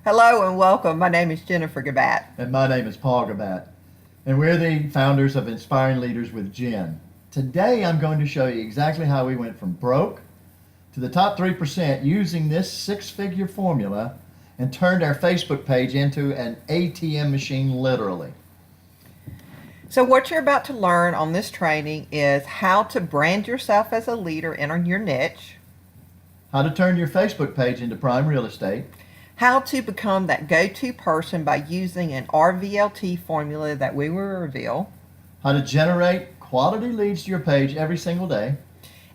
Hello and welcome. My name is Jennifer Gabat. And my name is Paul Gabat. And we're the founders of Inspiring Leaders with Jen. Today I'm going to show you exactly how we went from broke to the top 3% using this six-figure formula and turned our Facebook page into an ATM machine, literally. So what you're about to learn on this training is how to brand yourself as a leader in your niche, How to turn your Facebook page into prime real estate, how to become that go-to person by using an RVLT formula that we will reveal, how to generate quality leads to your page every single day,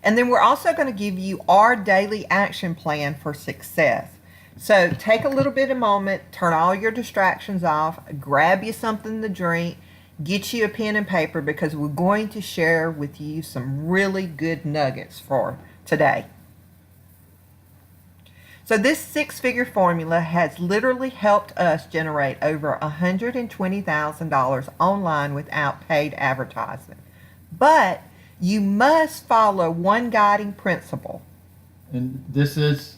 and then we're also going to give you our daily action plan for success. So take a little bit of moment, turn all your distractions off, grab you something to drink, get you a pen and paper because we're going to share with you some really good nuggets for today. So this six-figure formula has literally helped us generate over $120,000 online without paid advertising. But you must follow one guiding principle. and this is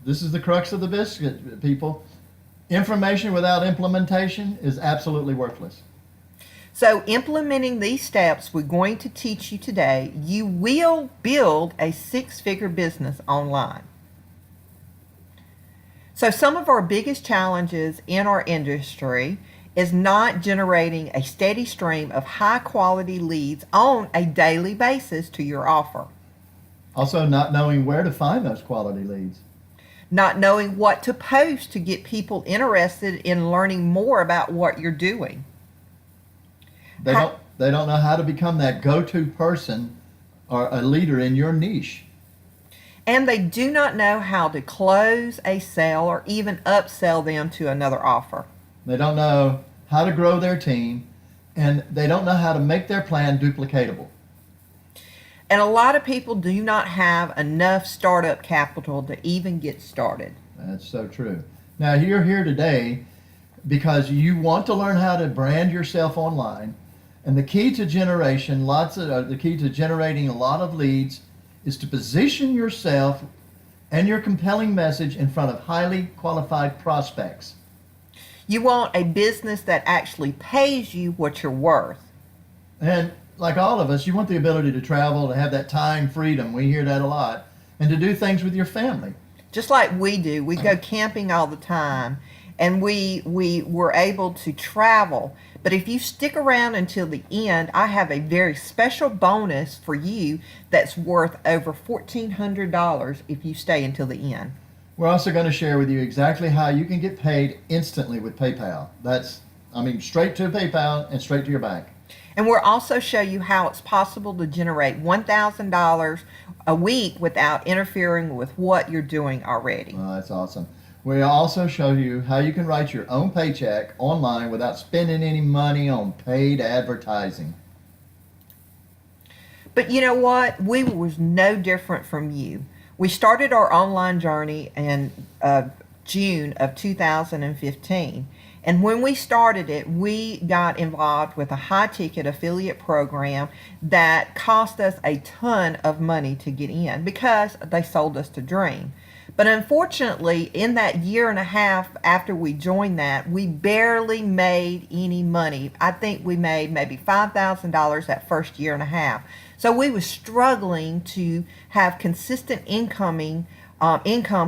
the crux of the biscuit, people. Information without implementation is absolutely worthless. So implementing these steps we're going to teach you today, you will build a six-figure business online. So some of our biggest challenges in our industry is not generating a steady stream of high-quality leads on a daily basis to your offer. Also, not knowing where to find those quality leads. Not knowing what to post to get people interested in learning more about what you're doing. They don't know how to become that go-to person or a leader in your niche. And they do not know how to close a sale or even upsell them to another offer. They don't know how to grow their team, and they don't know how to make their plan duplicatable. And a lot of people do not have enough startup capital to even get started. That's so true. Now, you're here today because you want to learn how to brand yourself online, and the key to generating a lot of leads is to position yourself and your compelling message in front of highly qualified prospects. You want a business that actually pays you what you're worth. And like all of us, you want the ability to travel, to have that time freedom. We hear that a lot. And to do things with your family. Just like we do. We go camping all the time and we were able to travel. But if you stick around until the end, I have a very special bonus for you that's worth over $1,400 if you stay until the end. We're also going to share with you exactly how you can get paid instantly with PayPal. Straight to PayPal and straight to your bank. And we'll also show you how it's possible to generate $1,000 a week without interfering with what you're doing already. Oh, that's awesome. We'll also show you how you can write your own paycheck online without spending any money on paid advertising. But you know what? We was no different from you. We started our online journey in June of 2015. And when we started it, we got involved with a high-ticket affiliate program that cost us a ton of money to get in because they sold us the dream. But unfortunately, in that year and a half after we joined that, we barely made any money. I think we made maybe $5,000 that first year and a half. So we were struggling to have consistent income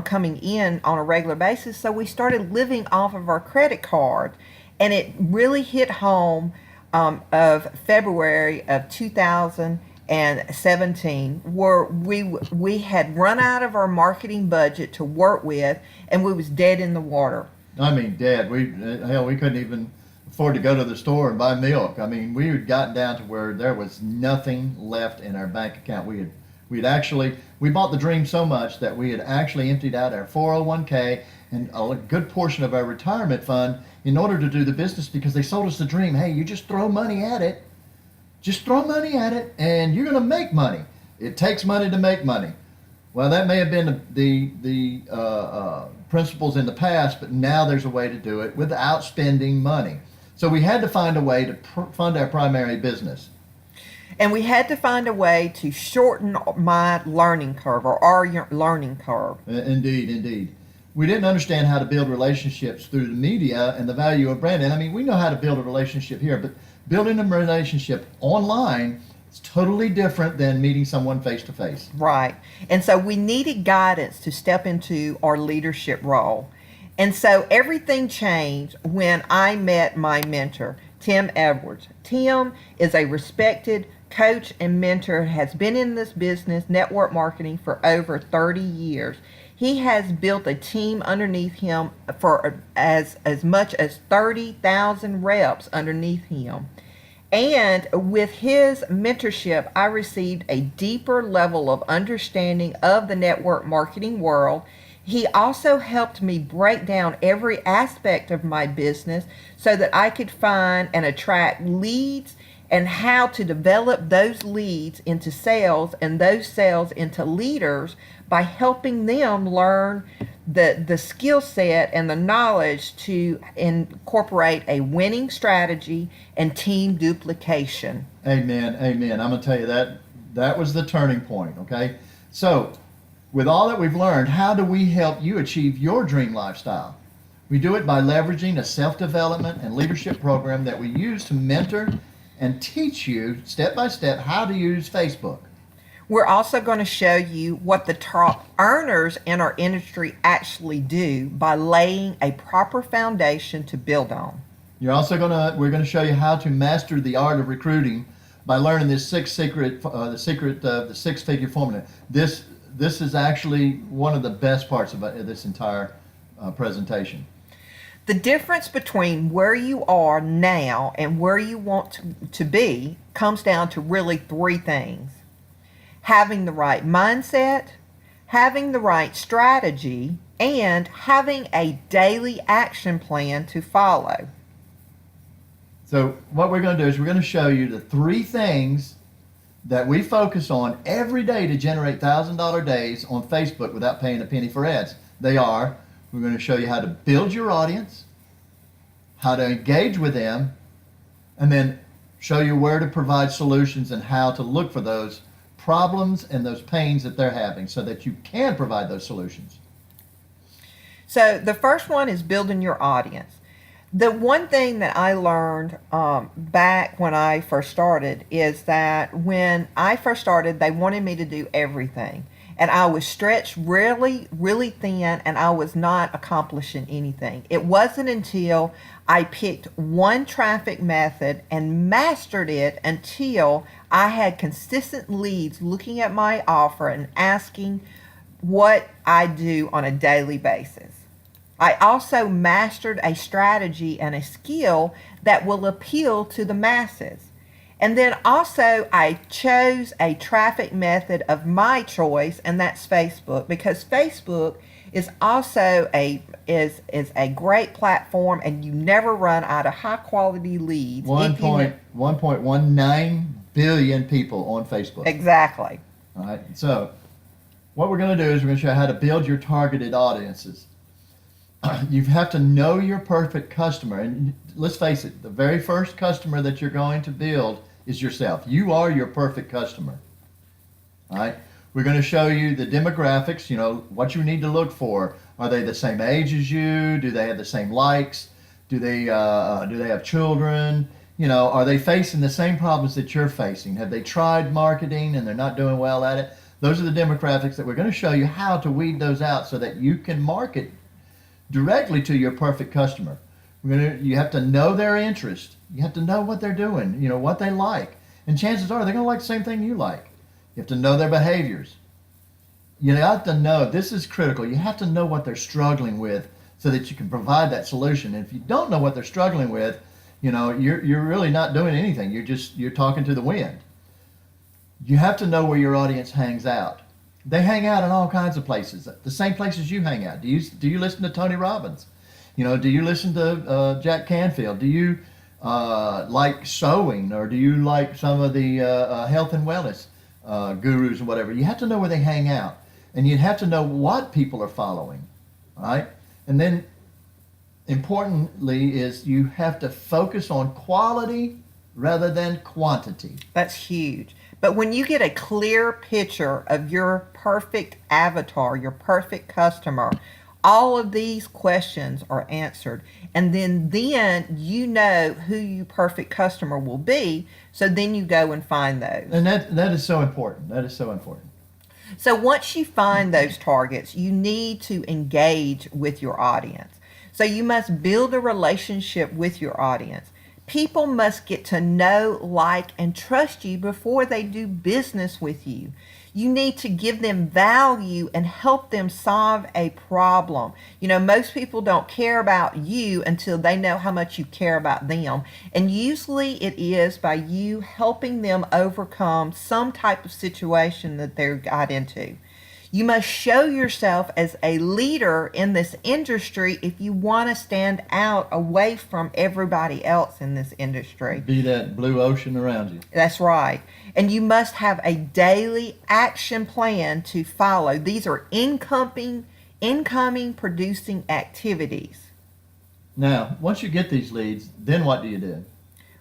coming in on a regular basis. So we started living off of our credit card. And it really hit home of February of 2017, where we had run out of our marketing budget to work with, and we was dead in the water. Dead. We couldn't even afford to go to the store and buy milk. We had gotten down to where there was nothing left in our bank account. We bought the dream so much that we had actually emptied out our 401k and a good portion of our retirement fund in order to do the business, because they sold us the dream. Hey, you just throw money at it. Just throw money at it and you're going to make money. It takes money to make money. Well, that may have been the principles in the past, but now there's a way to do it without spending money. So we had to find a way to fund our primary business. And we had to find a way to shorten my learning curve, or our learning curve. Indeed, indeed. we didn't understand how to build relationships through the media and the value of branding. I mean, we know how to build a relationship here, but building a relationship online is totally different than meeting someone face to face. Right. And so we needed guidance to step into our leadership role. And so everything changed when I met my mentor, Tim Edwards. Tim is a respected coach and mentor, has been in this business, network marketing, for over 30 years. He has built a team underneath him for as much as 30,000 reps underneath him. And with his mentorship, I received a deeper level of understanding of the network marketing world. He also helped me break down every aspect of my business so that I could find and attract leads and how to develop those leads into sales and those sales into leaders by helping them learn the skill set and the knowledge to incorporate a winning strategy and team duplication. Amen. Amen. I'm going to tell you that was the turning point. Okay. So, with all that we've learned, how do we help you achieve your dream lifestyle? We do it by leveraging a self-development and leadership program that we use to mentor and teach you step by step how to use Facebook. We're also going to show you what the top earners in our industry actually do by laying a proper foundation to build on. We're going to show you how to master the art of recruiting by learning the secret of the six-figure formula. This is actually one of the best parts about this entire presentation. The difference between where you are now and where you want to be comes down to really three things: having the right mindset, having the right strategy, and having a daily action plan to follow. So what we're going to do is we're going to show you the three things that we focus on every day to generate $1,000 days on Facebook without paying a penny for ads. They are: we're going to show you how to build your audience, how to engage with them, and then show you where to provide solutions and how to look for those problems and those pains that they're having so that you can provide those solutions. So the first one is building your audience. The one thing that I learned back when I first started is that when I first started, they wanted me to do everything. And I was stretched really, really thin, and I was not accomplishing anything. It wasn't until I picked one traffic method and mastered it until I had consistent leads looking at my offer and asking what I do on a daily basis. I also mastered a strategy and a skill that will appeal to the masses. And then also I chose a traffic method of my choice, and that's Facebook, because Facebook is also a great platform, and you never run out of high quality leads. 1.19 billion people on Facebook. Exactly. All right. So what we're going to do is we're going to show you how to build your targeted audiences. You have to know your perfect customer. And let's face it, the very first customer that you're going to build is yourself. You are your perfect customer. All right. We're going to show you the demographics, what you need to look for. Are they the same age as you? Do they have the same likes? Do they have children? Are they facing the same problems that you're facing? Have they tried marketing and they're not doing well at it? Those are the demographics that we're going to show you how to weed those out so that you can market directly to your perfect customer. You have to know their interest. You have to know what they're doing, what they like. And chances are they're going to like the same thing you like. You have to know their behaviors. You have to know, this is critical, you have to know what they're struggling with so that you can provide that solution. And if you don't know what they're struggling with, you're really not doing anything. You're talking to the wind. You have to know where your audience hangs out. They hang out in all kinds of places, the same places you hang out. Do you listen to Tony Robbins? Do you listen to Jack Canfield? Do you like sewing, or do you like some of the health and wellness gurus or whatever? You have to know where they hang out, and you have to know what people are following, all right? And then, importantly, is you have to focus on quality rather than quantity. That's huge. But when you get a clear picture of your perfect avatar, your perfect customer, all of these questions are answered. And then you know who your perfect customer will be. So then you go and find those. And that is so important. That is so important. So once you find those targets, you need to engage with your audience. So you must build a relationship with your audience. People must get to know, like, and trust you before they do business with you. You need to give them value and help them solve a problem. You know, most people don't care about you until they know how much you care about them. And usually it is by you helping them overcome some type of situation that they got into. You must show yourself as a leader in this industry if you want to stand out away from everybody else in this industry. Be that blue ocean around you. That's right. And you must have a daily action plan to follow. These are incoming producing activities. Now, once you get these leads, then what do you do?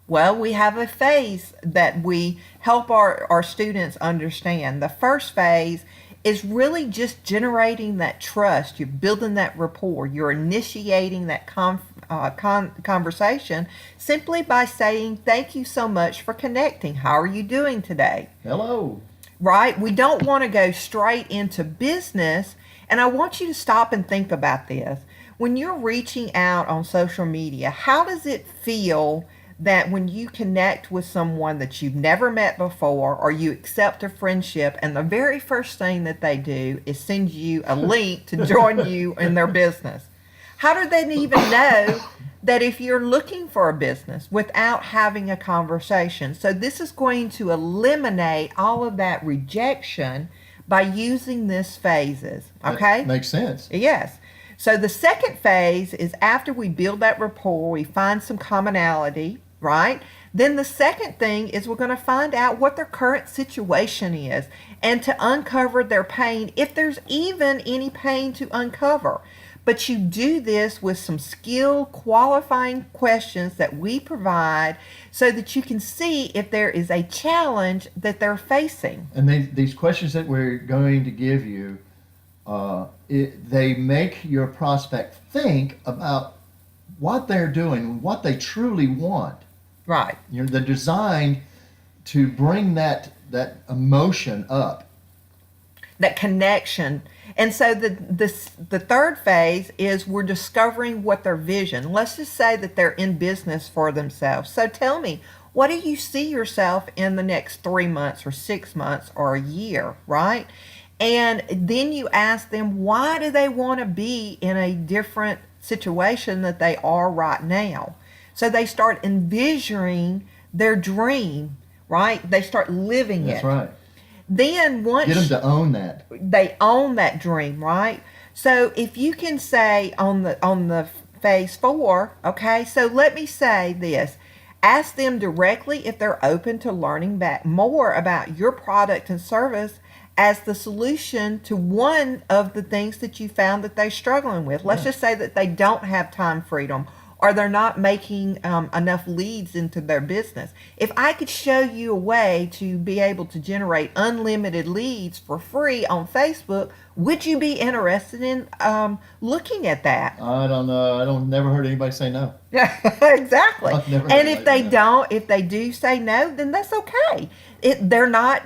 Well, we have a phase that we help our students understand. The first phase is really just generating that trust. You're building that rapport. You're initiating that conversation simply by saying, thank you so much for connecting. How are you doing today? Hello. Right? We don't want to go straight into business. And I want you to stop and think about this. When you're reaching out on social media, how does it feel that when you connect with someone that you've never met before, or you accept a friendship, and the very first thing that they do is send you a link to join you in their business? How do they even know that if you're looking for a business without having a conversation? So this is going to eliminate all of that rejection by using this phases. Okay? That makes sense. Yes. So the second phase is after we build that rapport, we find some commonality, right? Then the second thing is we're going to find out what their current situation is and to uncover their pain, if there's even any pain to uncover. But you do this with some skill qualifying questions that we provide so that you can see if there is a challenge that they're facing. And these questions that we're going to give you, they make your prospect think about what they're doing, what they truly want. Right. They're designed to bring that emotion up. That connection. And so the third phase is we're discovering what their vision. Let's just say that they're in business for themselves. So tell me, what do you see yourself in the next 3 months or 6 months or a year, right? And then you ask them, why do they want to be in a different situation that they are right now? So they start envisioning their dream, right? They start living it. That's right. Then once Get them to own that. They own that dream, right? So if you can say on the phase 4, okay, so let me say this. Ask them directly if they're open to learning more about your product and service as the solution to one of the things that you found that they're struggling with. Let's just say that they don't have time freedom, or they're not making enough leads into their business. If I could show you a way to be able to generate unlimited leads for free on Facebook, would you be interested in looking at that? I don't know. I don't never heard anybody say no. Yeah, exactly. I've never And heard if they anybody say don't, if they do say no, then that's okay. They're not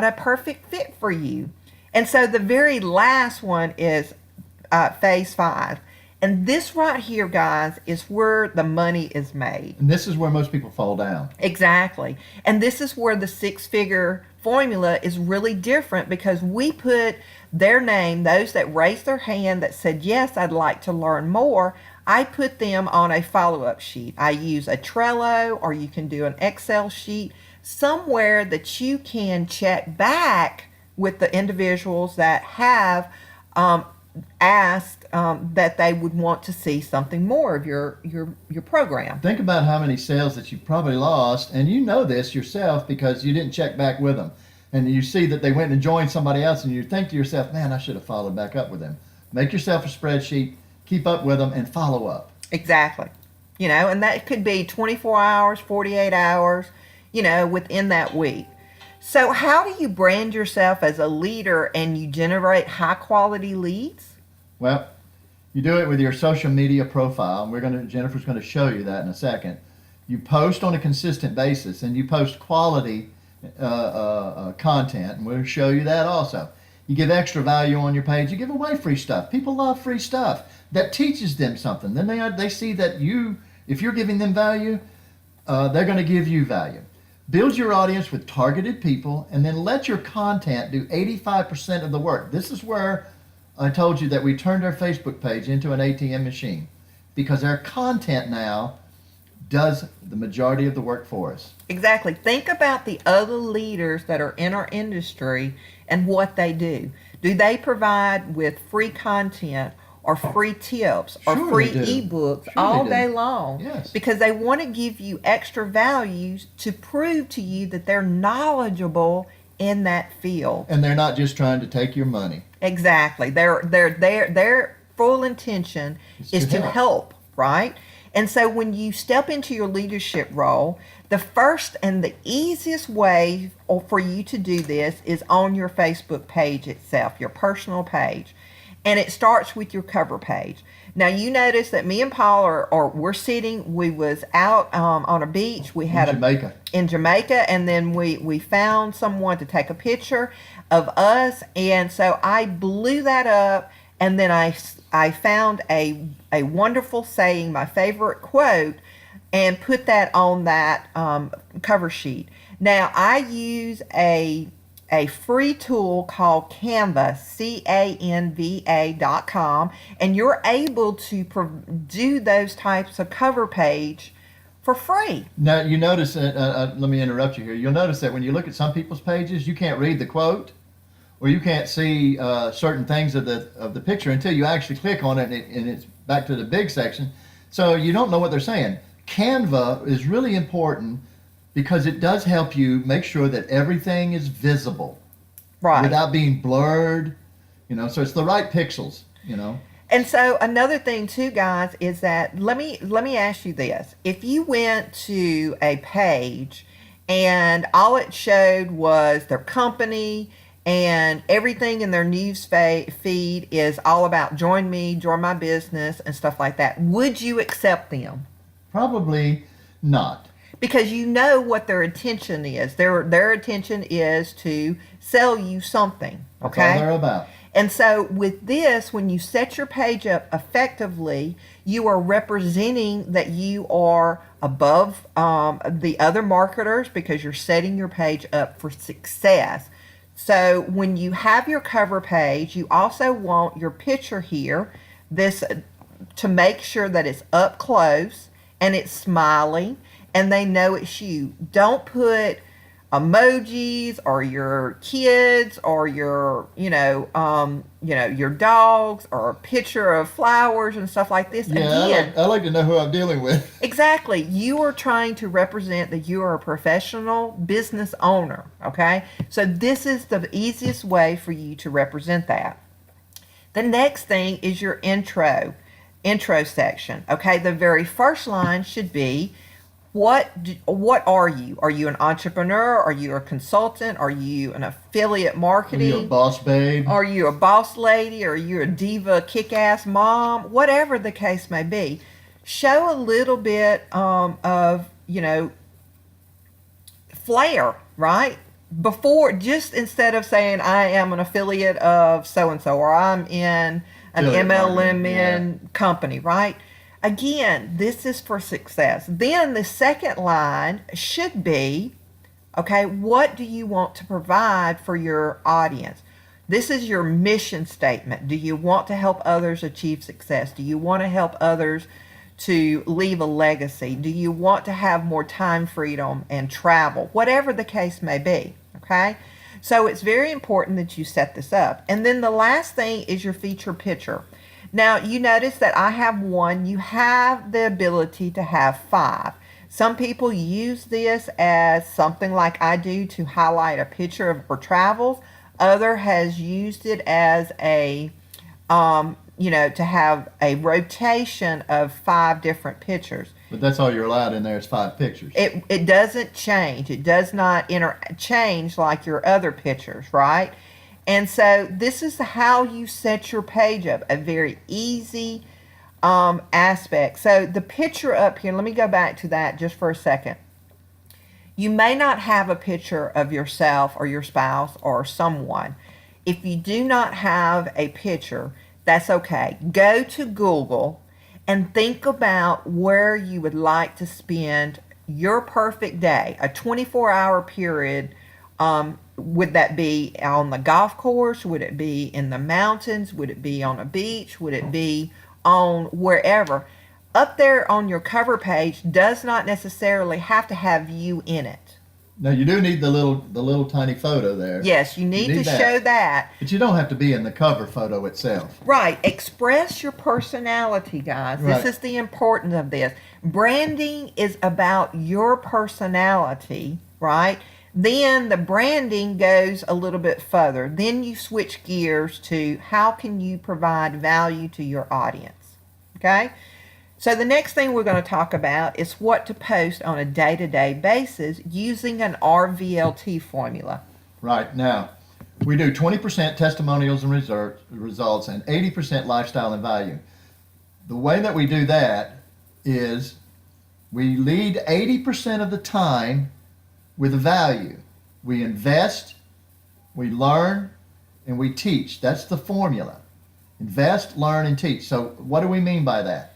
a perfect fit for you. And so the very last one is phase 5. And this right here, guys, is where the money is made. And this is where most people fall down. Exactly. And this is where the 6-figure formula is really different, because we put their name, those that raised their hand that said, yes, I'd like to learn more, I put them on a follow-up sheet. I use a Trello, or you can do an Excel sheet, somewhere that you can check back with the individuals that have asked that they would want to see something more of your program. Think about how many sales that you probably lost, and you know this yourself because you didn't check back with them. And you see that they went and joined somebody else, and you think to yourself, man, I should have followed back up with them. Make yourself a spreadsheet, keep up with them, and follow up. Exactly. And that could be 24 hours, 48 hours, within that week. So how do you brand yourself as a leader and you generate high quality leads? Well, You do it with your social media profile, and Jennifer's gonna show you that in a second. You post on a consistent basis, and you post quality content, and we'll show you that also. You give extra value on your page. You give away free stuff. People love free stuff that teaches them something. Then they see that if you're giving them value, they're going to give you value. Build your audience with targeted people, and then let your content do 85% of the work. This is where I told you that we turned our Facebook page into an ATM machine, because our content now does the majority of the work for us. Exactly. Think about the other leaders that are in our industry and what they do. Do they provide with free content or free tips or Sure free they do. ebooks Sure all they do. day long? Yes. Because they want to give you extra values to prove to you that they're knowledgeable in that field. And they're not just trying to take your money. Exactly. Their full intention is to help, right? And so when you step into your leadership role, the first and the easiest way for you to do this is on your Facebook page itself, your personal page. And it starts with your cover page. Now you notice that me and Paul we're sitting, we was out on a beach. We had Jamaica. In Jamaica, and then we found someone to take a picture of us, and so I blew that up, and then I found a wonderful saying, my favorite quote, and put that on that cover sheet. Now I use a free tool called Canva, Canva.com, and you're able to do those types of cover page for free. Now you notice, let me interrupt you here. You'll notice that when you look at some people's pages, you can't read the quote, or you can't see certain things of the picture until you actually click on it, and it's back to the big section. So you don't know what they're saying. Canva is really important because it does help you make sure that everything is visible, Right. without being blurred. So it's the right pixels. And so another thing too, guys, is that let me ask you this. If you went to a page and all it showed was their company and everything in their news feed is all about join me, join my business and stuff like that, would you accept them? Probably not. Because you know what their intention is. Their intention is to sell you something. That's Okay? all they're about. And so with this, when you set your page up effectively, you are representing that you are above the other marketers because you're setting your page up for success. So when you have your cover page, you also want your picture here, this to make sure that it's up close and it's smiling and they know it's you. Don't put emojis or your kids or your your dogs or a picture of flowers and stuff like this. Yeah, Again, I like to know who I'm dealing with. exactly. You are trying to represent that you are a professional business owner, okay? So this is the easiest way for you to represent that. The next thing is your intro section, okay? The very first line should be, what are you? Are you an entrepreneur? Are you a consultant? Are you an affiliate Are marketing? you a boss babe? Are you a boss lady? Are you a diva, kick-ass mom? Whatever the case may be, show a little bit of flair, right? Before, just instead of saying I am an affiliate of so-and-so or I'm in an Affiliate MLM marketing, company, right? Again, this is for success. Then the second line should be, okay, what do you want to provide for your audience? This is your mission statement. Do you want to help others achieve success? Do you want to help others to leave a legacy? Do you want to have more time freedom and travel? Whatever the case may be, okay? So it's very important that you set this up. And then the last thing is your feature picture. Now, you notice that I have one. You have the ability to have 5. Some people use this as something like I do to highlight a picture of for travels. Other has used it as a, to have a rotation of 5 different pictures. But that's all you're allowed in there is 5 pictures. It doesn't change. It does not change like your other pictures, right? And so this is how you set your page up, a very easy aspect. So the picture up here, let me go back to that just for a second. You may not have a picture of yourself or your spouse or someone. If you do not have a picture, that's okay. Go to Google and think about where you would like to spend your perfect day, a 24-hour period. Would that be on the golf course? Would it be in the mountains? Would it be on a beach? Would it be on wherever? Up there on your cover page does not necessarily have to have you in it. Now you do need the little tiny photo there. Yes, you need to show that. But you don't have to be in the cover photo itself. Right. Express your personality, guys. Right. This is the importance of this. Branding is about your personality, right? Then the branding goes a little bit further. Then you switch gears to how can you provide value to your audience. Okay? So the next thing we're going to talk about is what to post on a day-to-day basis using an RVLT formula. Right. Now, we do 20% testimonials and results and 80% lifestyle and value. The way that we do that is we lead 80% of the time with value. We invest, we learn, and we teach. That's the formula. Invest, learn, and teach. So what do we mean by that?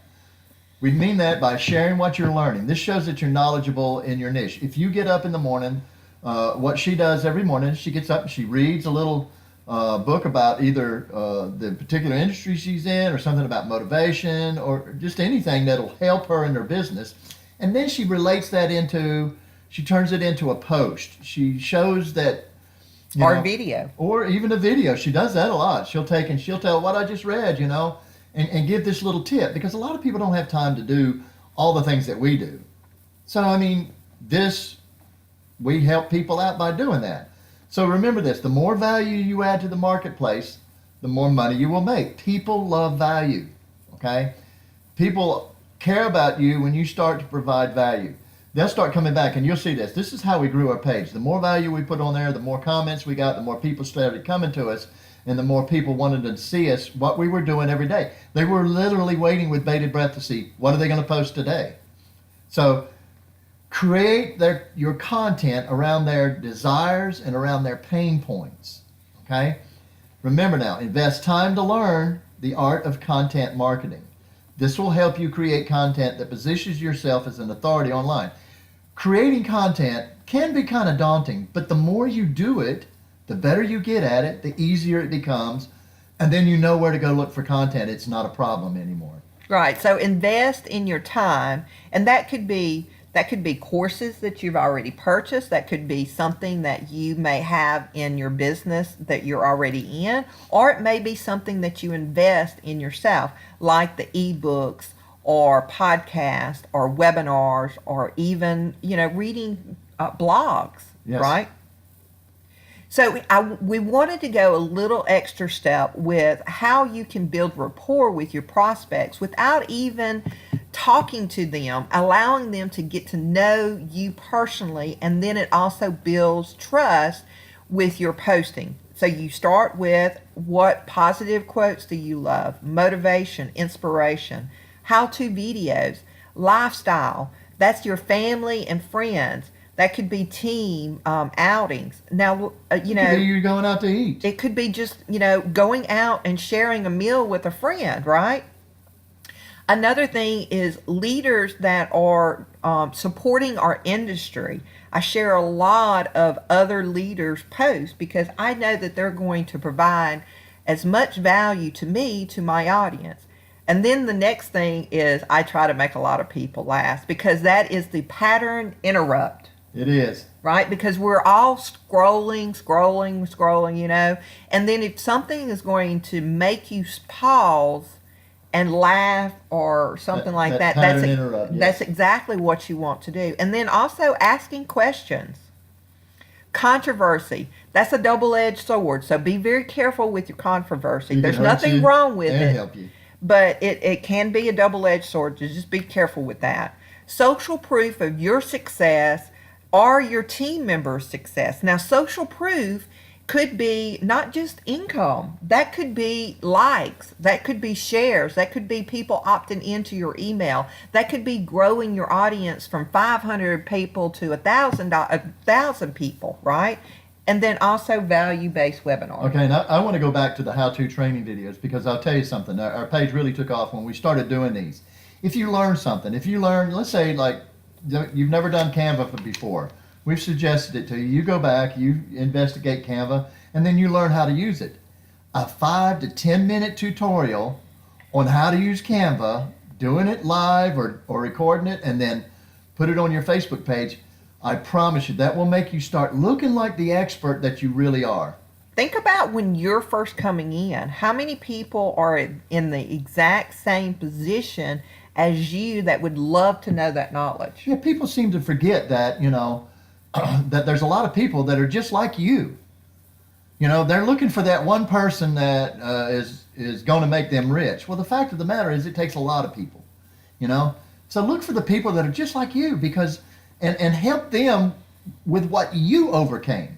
We mean that by sharing what you're learning. This shows that you're knowledgeable in your niche. If you get up in the morning, what she does every morning, she gets up and she reads a little book about either the particular industry she's in or something about motivation or just anything that'll help her in her business. And then she relates that she turns it into a post. She shows that, or video. Or even a video. She does that a lot. She'll tell what I just read, and give this little tip, because a lot of people don't have time to do all the things that we do. So, we help people out by doing that. So remember this, the more value you add to the marketplace, the more money you will make. People love value, okay? People care about you when you start to provide value. They'll start coming back, and you'll see this. This is how we grew our page. The more value we put on there, the more comments we got, the more people started coming to us, and the more people wanted to see us, what we were doing every day. They were literally waiting with bated breath to see, what are they going to post today? So create your content around their desires and around their pain points, okay? Remember now, invest time to learn the art of content marketing. This will help you create content that positions yourself as an authority online. Creating content can be kind of daunting, but the more you do it, the better you get at it, the easier it becomes, and then you know where to go look for content. It's not a problem anymore. Right. So invest in your time, and that could be courses that you've already purchased. That could be something that you may have in your business that you're already in, or it may be something that you invest in yourself, like the ebooks or podcasts or webinars or even, reading blogs, yes. Right? So we wanted to go a little extra step with how you can build rapport with your prospects without even talking to them, allowing them to get to know you personally, and then it also builds trust with your posting. So you start with what positive quotes do you love, motivation, inspiration, how-to videos, lifestyle, that's your family and friends. That could be team outings. Now, It could be you going out to eat. It could be just, going out and sharing a meal with a friend, right? Another thing is leaders that are supporting our industry. I share a lot of other leaders' posts because I know that they're going to provide as much value to me, to my audience. And then the next thing is I try to make a lot of people laugh because that is the pattern interrupt. It is. Right? Because we're all scrolling, and then if something is going to make you pause and laugh or something like that, that's exactly what you want to do. And then also asking questions. Controversy, that's a double-edged sword, so be very careful with your controversy. There's nothing wrong with it, help you. But it can be a double-edged sword, so just be careful with that. Social proof of your success or your team members' success. Now, social proof could be not just income. That could be likes. That could be shares. That could be people opting into your email. That could be growing your audience from 500 people to 1,000 people, right? And then also value-based webinars. Okay, now I want to go back to the how-to training videos because I'll tell you something. Our page really took off when we started doing these. If you learn something, let's say like you've never done Canva before, we've suggested it to you. You go back, you investigate Canva, and then you learn how to use it. A 5 to 10 minute tutorial on how to use Canva, doing it live or recording it, and then put it on your Facebook page. I promise you that will make you start looking like the expert that you really are. Think about when you're first coming in. How many people are in the exact same position as you that would love to know that knowledge? Yeah, people seem to forget that, that there's a lot of people that are just like you. They're looking for that one person that is going to make them rich. Well, the fact of the matter is it takes a lot of people, So look for the people that are just like you because and help them with what you overcame.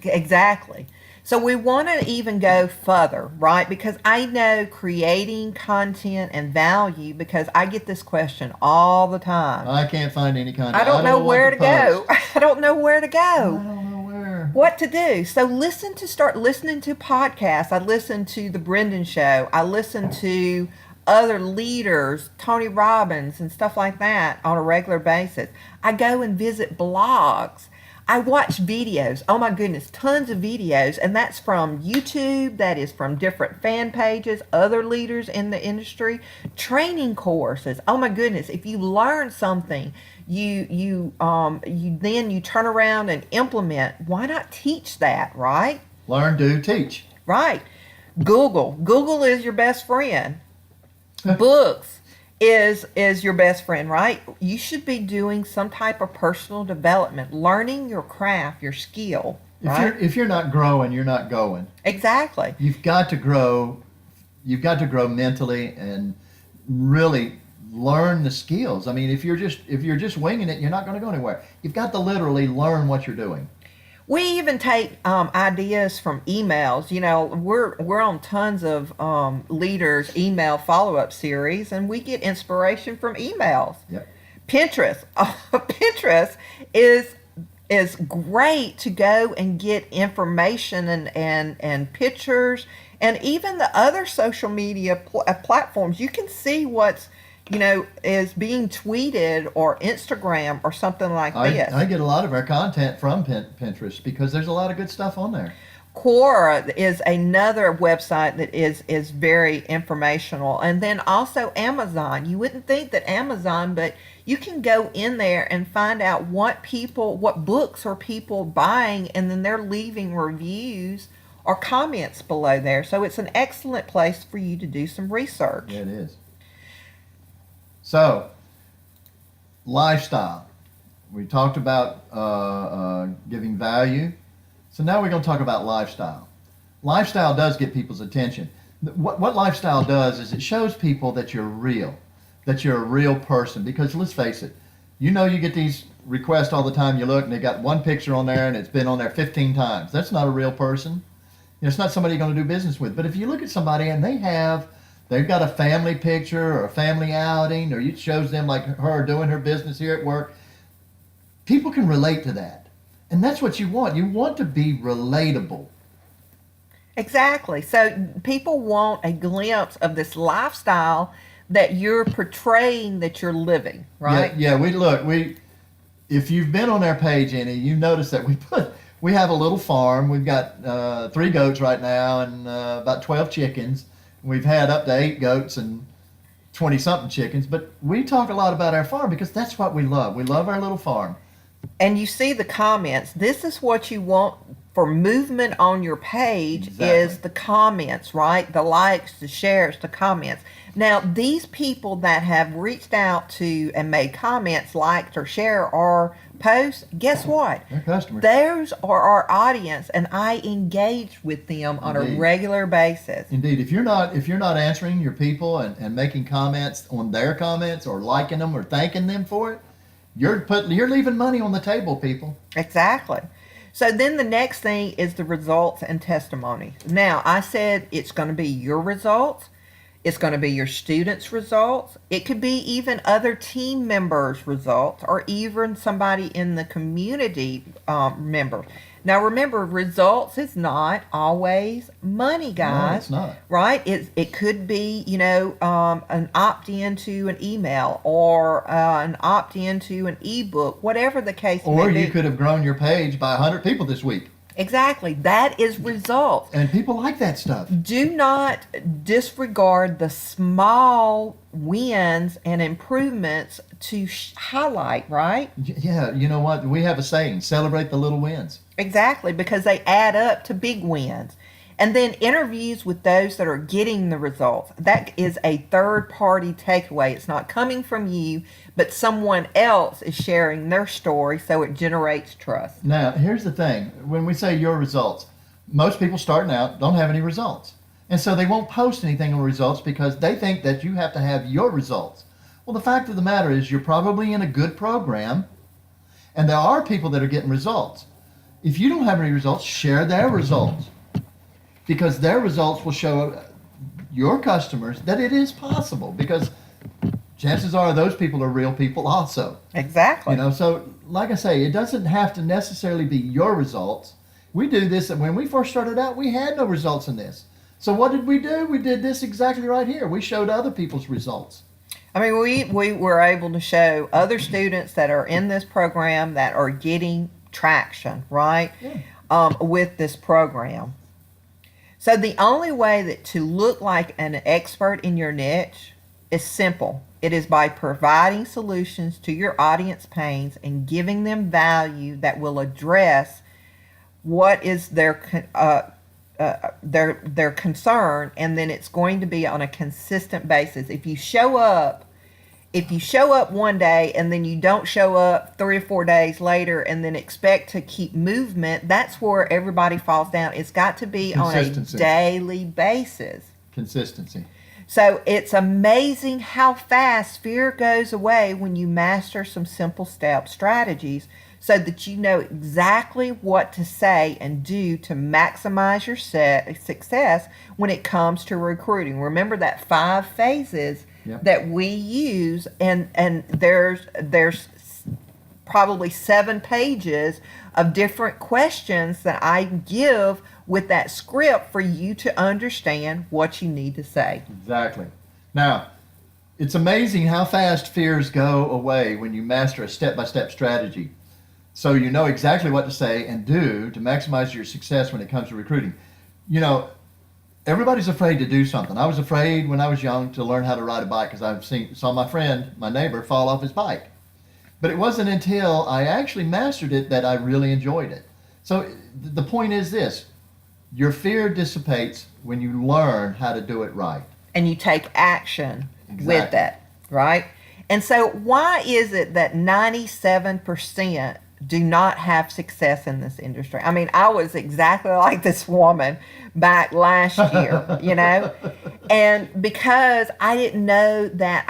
Exactly. So we want to even go further, right? Because I know creating content and value, because I get this question all the time. I can't find any content. I don't know where to go. I don't know where to go. I don't know where. What to do. So start listening to podcasts. I listen to The Brendan Show. I listen to other leaders, Tony Robbins and stuff like that on a regular basis. I go and visit blogs. I watch videos. Oh my goodness, tons of videos. And that's from YouTube, that is from different fan pages, other leaders in the industry, training courses. Oh my goodness, if you learn something, you turn around and implement. Why not teach that, right? Learn, do, teach. Right. Google is your best friend. Books is your best friend, right? You should be doing some type of personal development, learning your craft, your skill, right? If you're not growing, you're not going. Exactly. You've got to grow. You've got to grow mentally and really learn the skills. I mean, if you're just winging it, you're not going to go anywhere. You've got to literally learn what you're doing. We even take ideas from emails. We're on tons of leaders email follow-up series, and we get inspiration from emails. Yep. Pinterest. Pinterest is great to go and get information and pictures, and even the other social media platforms. You can see what's is being tweeted or Instagram or something like this. I get a lot of our content from Pinterest because there's a lot of good stuff on there. Quora is another website that is very informational. And then also Amazon. You wouldn't think that Amazon, but you can go in there and find out what books are people buying, and then they're leaving reviews or comments below there. So it's an excellent place for you to do some research. Yeah, it is. So, lifestyle. We talked about giving value. So now we're going to talk about lifestyle. Lifestyle does get people's attention. What lifestyle does is it shows people that you're real, that you're a real person. Because let's face it, you get these requests all the time. You look and they got one picture on there and it's been on there 15 times. That's not a real person. It's not somebody you're going to do business with. But if you look at somebody and they've got a family picture or a family outing, or it shows them like her doing her business here at work, people can relate to that. And that's what you want. You want to be relatable. Exactly. So people want a glimpse of this lifestyle that you're portraying that you're living, right? Yeah, if you've been on our page, Annie, you notice that we have a little farm. We've got 3 goats right now and about 12 chickens. We've had up to 8 goats and 20-something chickens, but we talk a lot about our farm because that's what we love. We love our little farm. And you see the comments. This is what you want for movement on your page. Exactly. Is the comments, right? The likes, the shares, the comments. Now, these people that have reached out to and made comments, liked or share our posts, guess what? They're customers. Those are our audience, and I engage with them on Indeed. A regular basis. Indeed. If you're not answering your people and making comments on their comments or liking them or thanking them for it, you're leaving money on the table, people. Exactly. So then the next thing is the results and testimony. Now, I said it's going to be your results. It's going to be your students' results. It could be even other team members' results or even somebody in the community member. Now, remember, results is not always money, guys. No, it's not. Right? It could be, an opt-in to an email or an opt-in to an ebook, whatever the case Or may be. you could have grown your page by 100 people this week. Exactly. That is results. And people like that stuff. Do not disregard the small wins and improvements to highlight, right? Yeah, you know what? We have a saying, celebrate the little wins. Exactly, because they add up to big wins. And then interviews with those that are getting the results. That is a third party takeaway. It's not coming from you, but someone else is sharing their story, so it generates trust. Now, here's the thing. When we say your results, most people starting out don't have any results. And so they won't post anything on results because they think that you have to have your results. Well, the fact of the matter is you're probably in a good program, and there are people that are getting results. If you don't have any results, share their results, because their results will show your customers that it is possible, because chances are those people are real people also. Exactly. So like I say, it doesn't have to necessarily be your results. We do this, and when we first started out, we had no results in this. So what did we do? We did this exactly right here. We showed other people's results. I mean, we were able to show other students that are in this program that are getting traction, right? Yeah. With this program. So the only way that to look like an expert in your niche is simple. It is by providing solutions to your audience pains and giving them value that will address what is their concern, and then it's going to be on a consistent basis. If you show up one day and then you don't show up 3 or 4 days later and then expect to keep movement, that's where everybody falls down. It's got to be on a Consistency. daily basis. Consistency. So it's amazing how fast fear goes away when you master some simple step strategies so that you know exactly what to say and do to maximize your success when it comes to recruiting. Remember that 5 phases that we use, and there's probably 7 pages of different questions that I give with that script for you to understand what you need to say. Exactly. Now, it's amazing how fast fears go away when you master a step-by-step strategy. So you know exactly what to say and do to maximize your success when it comes to recruiting. Everybody's afraid to do something. I was afraid when I was young to learn how to ride a bike because I saw my neighbor, fall off his bike. But it wasn't until I actually mastered it that I really enjoyed it. So the point is this: your fear dissipates when you learn how to do it right. And you take action Exactly. with that, right? And so why is it that 97% do not have success in this industry? I mean, I was exactly like this woman back last year, and because I didn't know that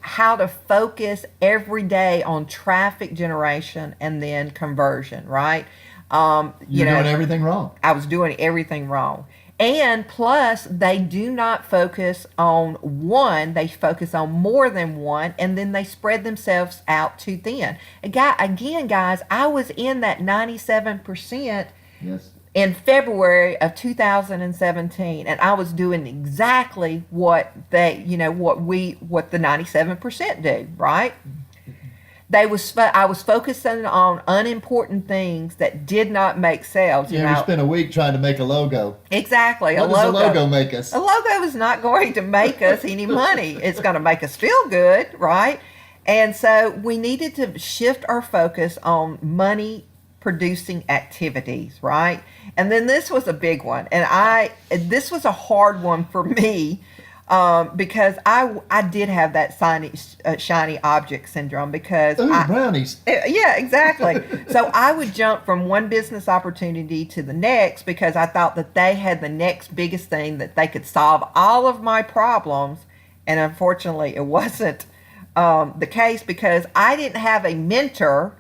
how to focus every day on traffic generation and then conversion, right? You're doing everything wrong. I was doing everything wrong. And plus, they do not focus on one, they focus on more than one, and then they spread themselves out too thin. Again, guys, I was in that 97% Yes. in February of 2017, and I was doing exactly what the 97% do, right? I was focusing on unimportant things that did not make sales. You ever spent a week trying to make a logo? Exactly. What does a logo make us? A logo is not going to make us any money. It's going to make us feel good, right? And so we needed to shift our focus on money producing activities, right? And then this was a big one. And this was a hard one for me. Because I did have that shiny object syndrome because brownies. Yeah, exactly. So I would jump from one business opportunity to the next because I thought that they had the next biggest thing that they could solve all of my problems, and unfortunately, it wasn't the case because I didn't have a mentor.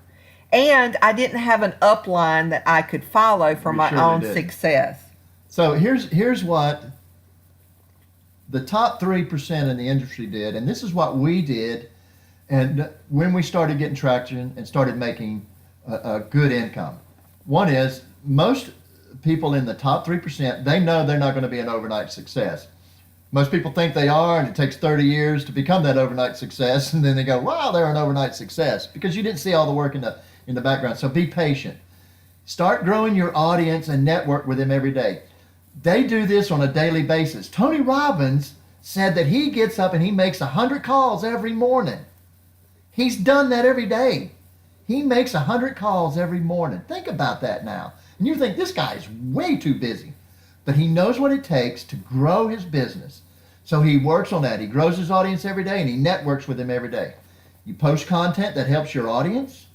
And I didn't have an upline that I could follow for We my surely own didn't. success. So here's what the top 3% in the industry did, and this is what we did, and when we started getting traction and started making a good income. One is most people in the top 3%, they know they're not going to be an overnight success. Most people think they are, and it takes 30 years to become that overnight success, and then they go, wow, they're an overnight success, because you didn't see all the work in the background. So be patient. Start growing your audience and network with them every day. They do this on a daily basis. Tony Robbins said that he gets up and he makes 100 calls every morning. He's done that every day. He makes 100 calls every morning. Think about that now. And you think this guy is way too busy. But he knows what it takes to grow his business. So he works on that. He grows his audience every day and he networks with them every day. You post content that helps your audience.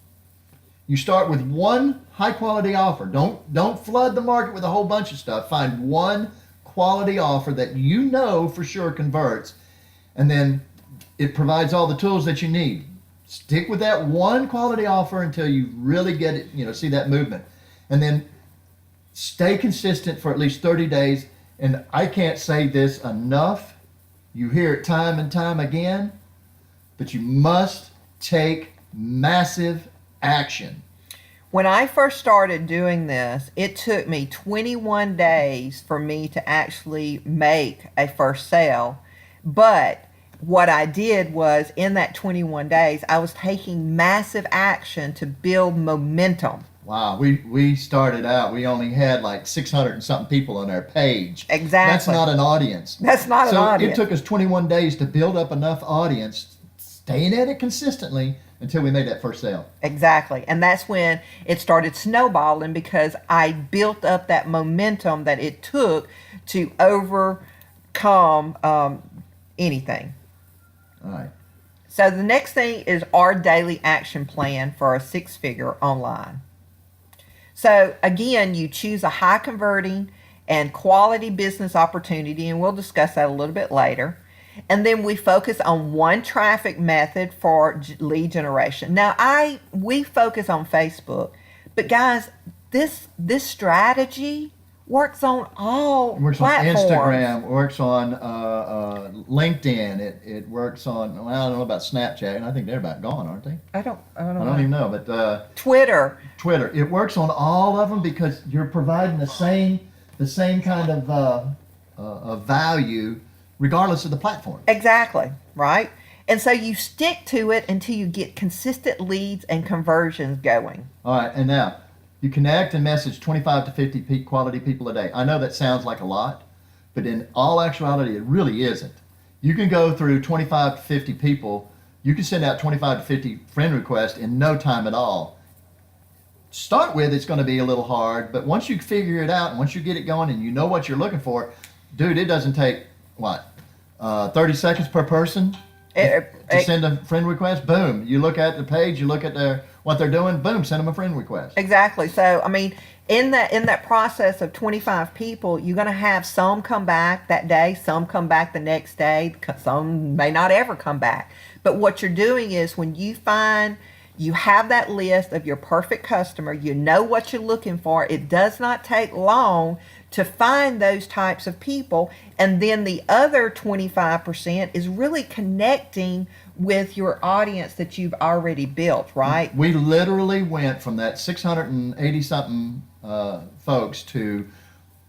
You start with one high quality offer. Don't flood the market with a whole bunch of stuff. Find one quality offer that you know for sure converts, and then it provides all the tools that you need. Stick with that one quality offer until you really get it, see that movement. And then stay consistent for at least 30 days. And I can't say this enough. You hear it time and time again, but you must take massive action. When I first started doing this, it took me 21 days for me to actually make a first sale. But what I did was, in that 21 days, I was taking massive action to build momentum. Wow, we started out, we only had like 600 and something people on our page. Exactly. That's not an audience. That's not an audience. So it took us 21 days to build up enough audience, staying at it consistently until we made that first sale. Exactly. And that's when it started snowballing, because I built up that momentum that it took to overcome anything. All right. So the next thing is our daily action plan for a 6-figure online. So again, you choose a high converting and quality business opportunity, and we'll discuss that a little bit later. And then we focus on one traffic method for lead generation. Now, we focus on Facebook, but guys, this strategy works on all It works platforms. on Instagram, works on LinkedIn, it works on, well, I don't know about Snapchat, and I think they're about gone, aren't they? I don't I don't even know, but Twitter. Twitter. It works on all of them because you're providing the same kind of value regardless of the platform. Exactly, right? And so you stick to it until you get consistent leads and conversions going. All right, and now you connect and message 25 to 50 quality people a day. I know that sounds like a lot, but in all actuality, it really isn't. You can go through 25 to 50 people. You can send out 25 to 50 friend requests in no time at all. To start with, it's going to be a little hard, but once you figure it out and once you get it going and you know what you're looking for, dude, it doesn't take, 30 seconds per person to send a friend request? Boom. You look at the page, you look at what they're doing, boom, send them a friend request. Exactly. So, I mean, in that process of 25 people, you're going to have some come back that day, some come back the next day, some may not ever come back. But what you're doing is, when you find you have that list of your perfect customer, you know what you're looking for, it does not take long to find those types of people. And then the other 25% is really connecting with your audience that you've already built, right? We literally went from that 680 something folks to,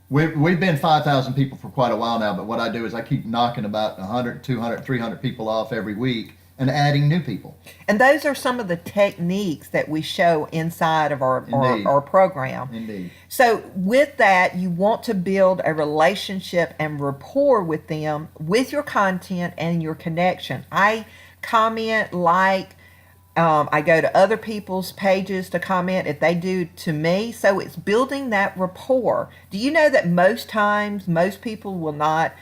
we've been 5,000 people for quite a while now, but what I do is I keep knocking about 100, 200, 300 people off every week and adding new people. And those are some of the techniques that we show inside of our program. Indeed. So with that, you want to build a relationship and rapport with them, with your content and your connection. I comment, I go to other people's pages to comment if they do to me. So it's building that rapport. Do you know that most times, most people will not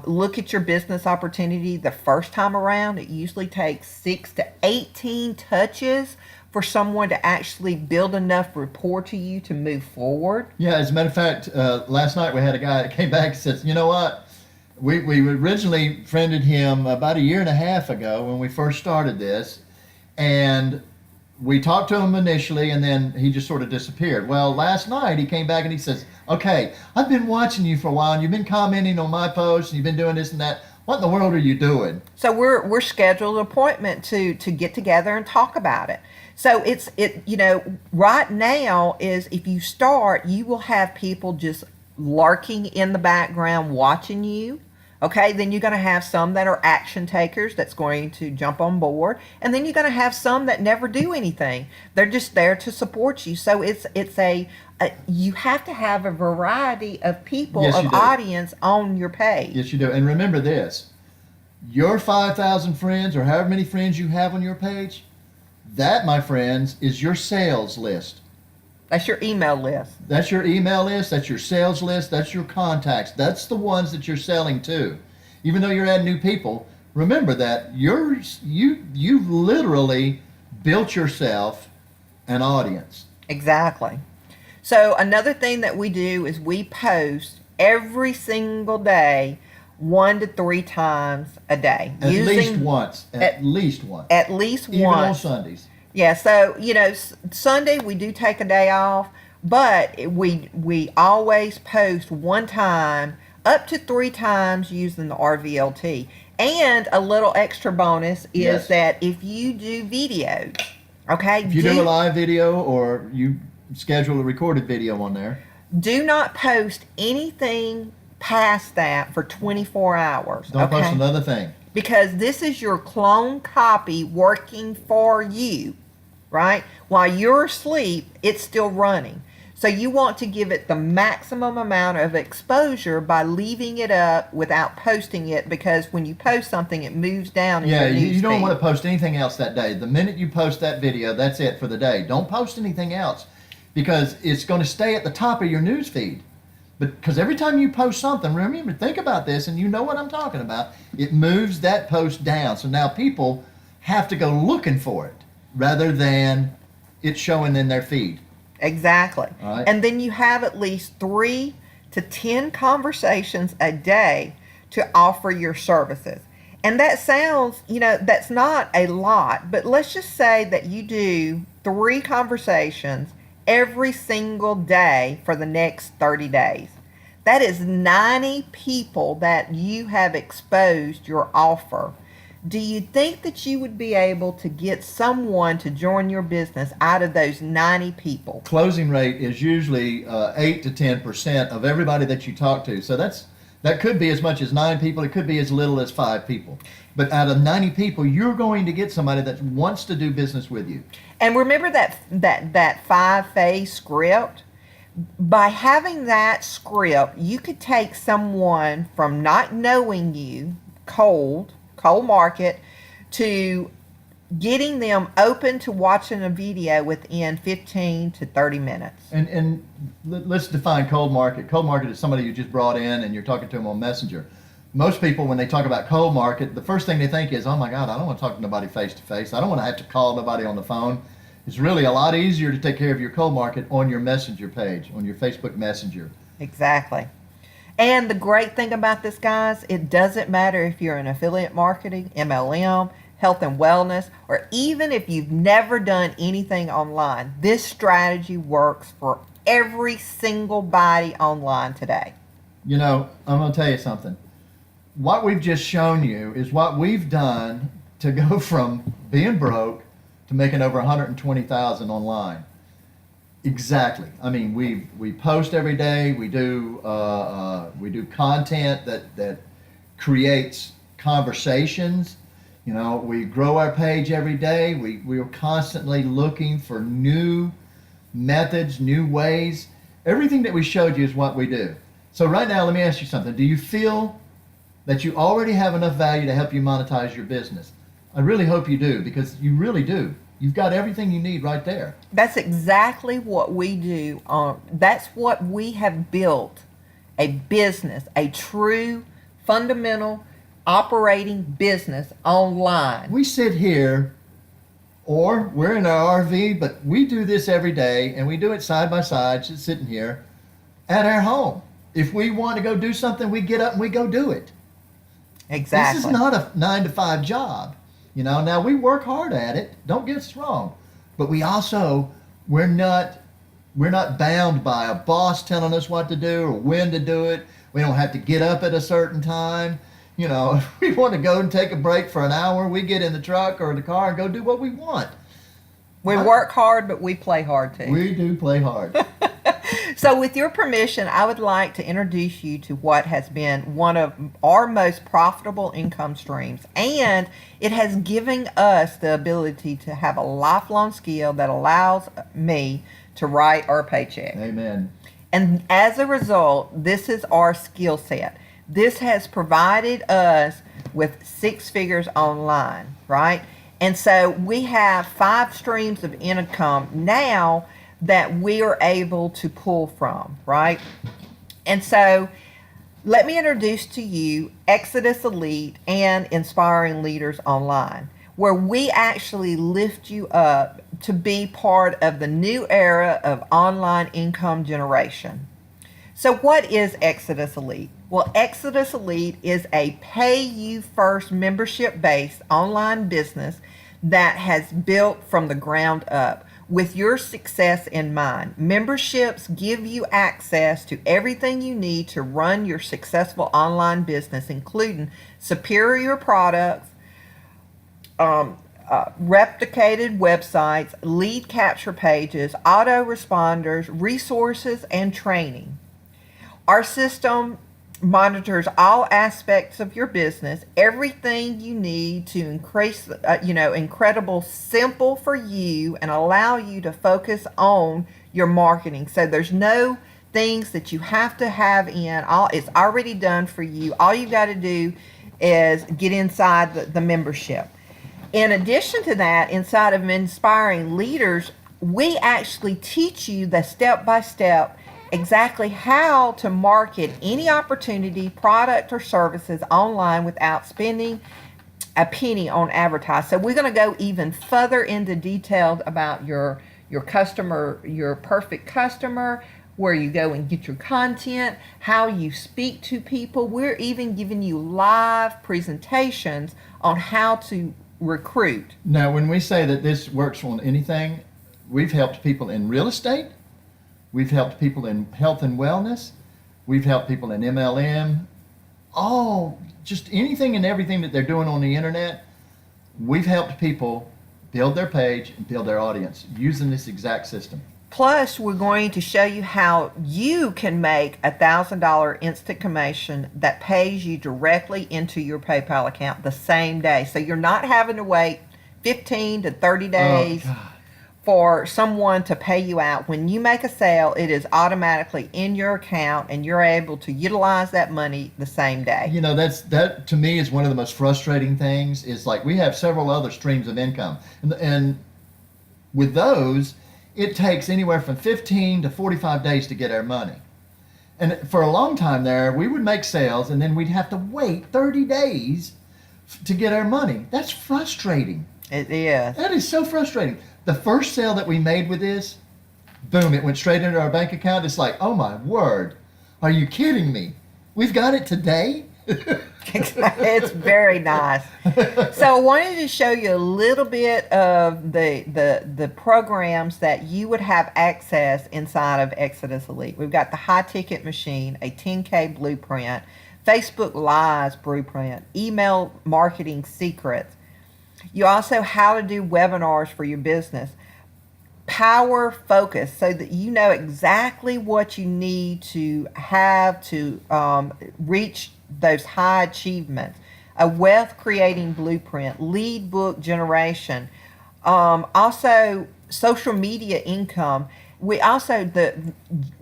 look at your business opportunity the first time around? It usually takes 6 to 18 touches for someone to actually build enough rapport to you to move forward. Yeah, as a matter of fact, last night we had a guy that came back and said, you know what? We originally friended him about 1.5 years ago when we first started this, and we talked to him initially, and then he just sort of disappeared. Well, last night he came back and he says, "Okay, I've been watching you for a while, and you've been commenting on my posts, and you've been doing this and that. What in the world are you doing?" So we're scheduled an appointment to get together and talk about it. So right now is if you start, you will have people just lurking in the background watching you. Okay, then you're going to have some that are action takers that's going to jump on board, and then you're going to have some that never do anything. They're just there to support you. So it's a you have to have a variety of people, Yes, you of do. audience on your page. Yes, you do. And remember this: your 5,000 friends, or however many friends you have on your page, that, my friends, is your sales list. That's your email list. That's your email list, that's your sales list, that's your contacts. That's the ones that you're selling to. Even though you're adding new people, remember that you've literally built yourself an audience. Exactly. So another thing that we do is we post every single day, 1 to 3 times a day. At least once. At least once. At least Even on once. Sundays. Yeah, so Sunday we do take a day off, but we always post 1 time, up to 3 times using the RVLT. And a little extra bonus is Yes. that if you do videos, okay, If you do a live video or you schedule a recorded video on there, do not post anything past that for 24 hours. don't okay? post another thing. Because this is your clone copy working for you, right? While you're asleep, it's still running. So you want to give it the maximum amount of exposure by leaving it up without posting it, because when you post something, it moves down in Yeah, your you don't newsfeed. want to post anything else that day. The minute you post that video, that's it for the day. Don't post anything else because it's going to stay at the top of your news feed. Because every time you post something, remember, think about this, and you know what I'm talking about, it moves that post down. So now people have to go looking for it rather than it showing in their feed. Exactly. All right. And then you have at least 3 to 10 conversations a day to offer your services. And that sounds, that's not a lot, but let's just say that you do 3 conversations every single day for the next 30 days. That is 90 people that you have exposed your offer. Do you think that you would be able to get someone to join your business out of those 90 people? Closing rate is usually 8 to 10% of everybody that you talk to. So that could be as much as 9 people. It could be as little as 5 people. But out of 90 people, you're going to get somebody that wants to do business with you. And remember that 5-phase script? By having that script, you could take someone from not knowing you, cold market, to getting them open to watching a video within 15 to 30 minutes. And let's define cold market. Cold market is somebody you just brought in and you're talking to them on Messenger. Most people, when they talk about cold market, the first thing they think is, oh my God, I don't want to talk to nobody face to face. I don't want to have to call nobody on the phone. It's really a lot easier to take care of your cold market on your Messenger page, on your Facebook Messenger. Exactly. And the great thing about this, guys, it doesn't matter if you're in affiliate marketing, MLM, health and wellness, or even if you've never done anything online. This strategy works for every single body online today. I'm going to tell you something. What we've just shown you is what we've done to go from being broke to making over 120,000 online. Exactly. I mean, we post every day. We do content that creates conversations. We grow our page every day. We are constantly looking for new methods, new ways. Everything that we showed you is what we do. So right now, let me ask you something. Do you feel that you already have enough value to help you monetize your business? I really hope you do, because you really do. You've got everything you need right there. That's exactly what we do. That's what we have built, a business, a true fundamental operating business online. We sit here, or we're in our RV, but we do this every day, and we do it side by side, just sitting here at our home. If we want to go do something, we get up and we go do it. Exactly. This is not a 9 to 5 job. Now we work hard at it. Don't get us wrong. but we're not bound by a boss telling us what to do or when to do it. We don't have to get up at a certain time. You know, if we want to go and take a break for an hour, we get in the truck or the car and go do what we want. We work hard, but we play hard too. We do play hard. So with your permission, I would like to introduce you to what has been one of our most profitable income streams. And it has given us the ability to have a lifelong skill that allows me to write our paycheck. Amen. And as a result, this is our skill set. This has provided us with 6 figures online, right? And so we have 5 streams of income now that we are able to pull from, right? And so let me introduce to you Exodus Elite and Inspiring Leaders Online, where we actually lift you up to be part of the new era of online income generation. So what is Exodus Elite? Well, Exodus Elite is a pay-you-first membership-based online business that has built from the ground up with your success in mind. Memberships give you access to everything you need to run your successful online business, including superior products, replicated websites, lead capture pages, autoresponders, resources, and training. Our system monitors all aspects of your business, everything you need to increase, incredible, simple for you and allow you to focus on your marketing. So there's no things that you have to have in. It's already done for you. All you got to do is get inside the membership. In addition to that, inside of Inspiring Leaders, we actually teach you the step-by-step exactly how to market any opportunity, product, or services online without spending a penny on advertising. So we're going to go even further into detail about your customer, your perfect customer, where you go and get your content, how you speak to people. We're even giving you live presentations on how to recruit. Now, when we say that this works on anything, we've helped people in real estate. We've helped people in health and wellness. We've helped people in MLM. Just anything and everything that they're doing on the internet. We've helped people build their page and build their audience using this exact system. Plus, we're going to show you how you can make $1,000 instant commission that pays you directly into your PayPal account the same day. So you're not having to wait 15 to 30 days. Oh, God. For someone to pay you out. When you make a sale, it is automatically in your account and you're able to utilize that money the same day. You know, that to me is one of the most frustrating things. Is like we have several other streams of income, and with those, it takes anywhere from 15 to 45 days to get our money. And for a long time there, we would make sales and then we'd have to wait 30 days to get our money. That's frustrating. It is. That is so frustrating. The first sale that we made with this, boom, it went straight into our bank account. It's like, oh my word, are you kidding me? We've got it today? It's very nice. So I wanted to show you a little bit of the programs that you would have access inside of Exodus Elite. We've got the high ticket machine, a 10K blueprint, Facebook Lives blueprint, email marketing secrets. You also how to do webinars for your business. Power focus, so that you know exactly what you need to have to reach those high achievements. A wealth creating blueprint, lead book generation, also social media income. We also,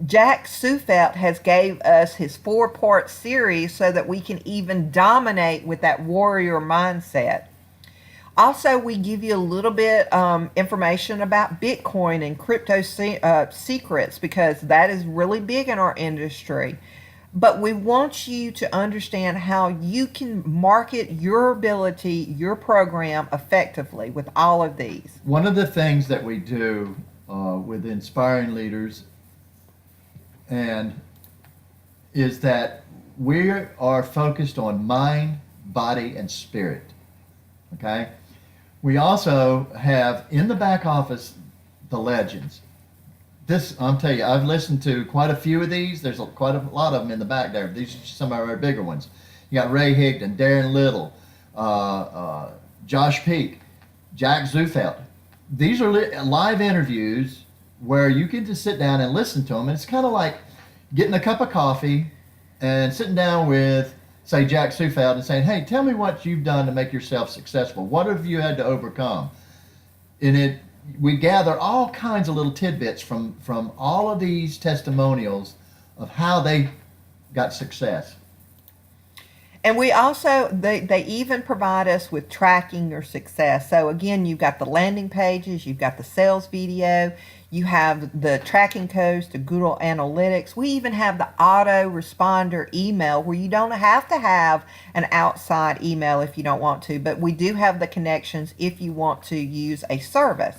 Jack Sufelt has gave us his 4-part series so that we can even dominate with that warrior mindset. Also, we give you a little bit information about Bitcoin and crypto secrets, because that is really big in our industry. But we want you to understand how you can market your ability, your program effectively with all of these. One of the things that we do with Inspiring Leaders and is that we are focused on mind, body, and spirit. Okay? We also have in the back office the legends. I'm telling you, I've listened to quite a few of these. There's quite a lot of them in the back there. These are some of our bigger ones. You got Ray Higdon, Darren Little, Josh Peak, Jack Zufeld. These are live interviews where you can just sit down and listen to them. And it's kind of like getting a cup of coffee and sitting down with, say, Jack Zufeld and saying, hey, tell me what you've done to make yourself successful. What have you had to overcome? And we gather all kinds of little tidbits from all of these testimonials of how they got success. And we also, they even provide us with tracking your success. So again, you've got the landing pages, you've got the sales video, you have the tracking codes to Google Analytics. We even have the auto-responder email where you don't have to have an outside email if you don't want to, but we do have the connections if you want to use a service.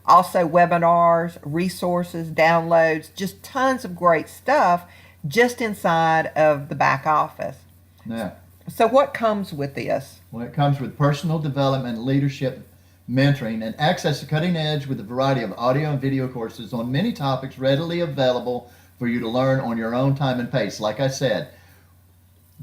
Also webinars, resources, downloads, just tons of great stuff just inside of the back office. Yeah. So what comes with this? Well, it comes with personal development, leadership, mentoring, and access to cutting edge with a variety of audio and video courses on many topics readily available for you to learn on your own time and pace. Like I said,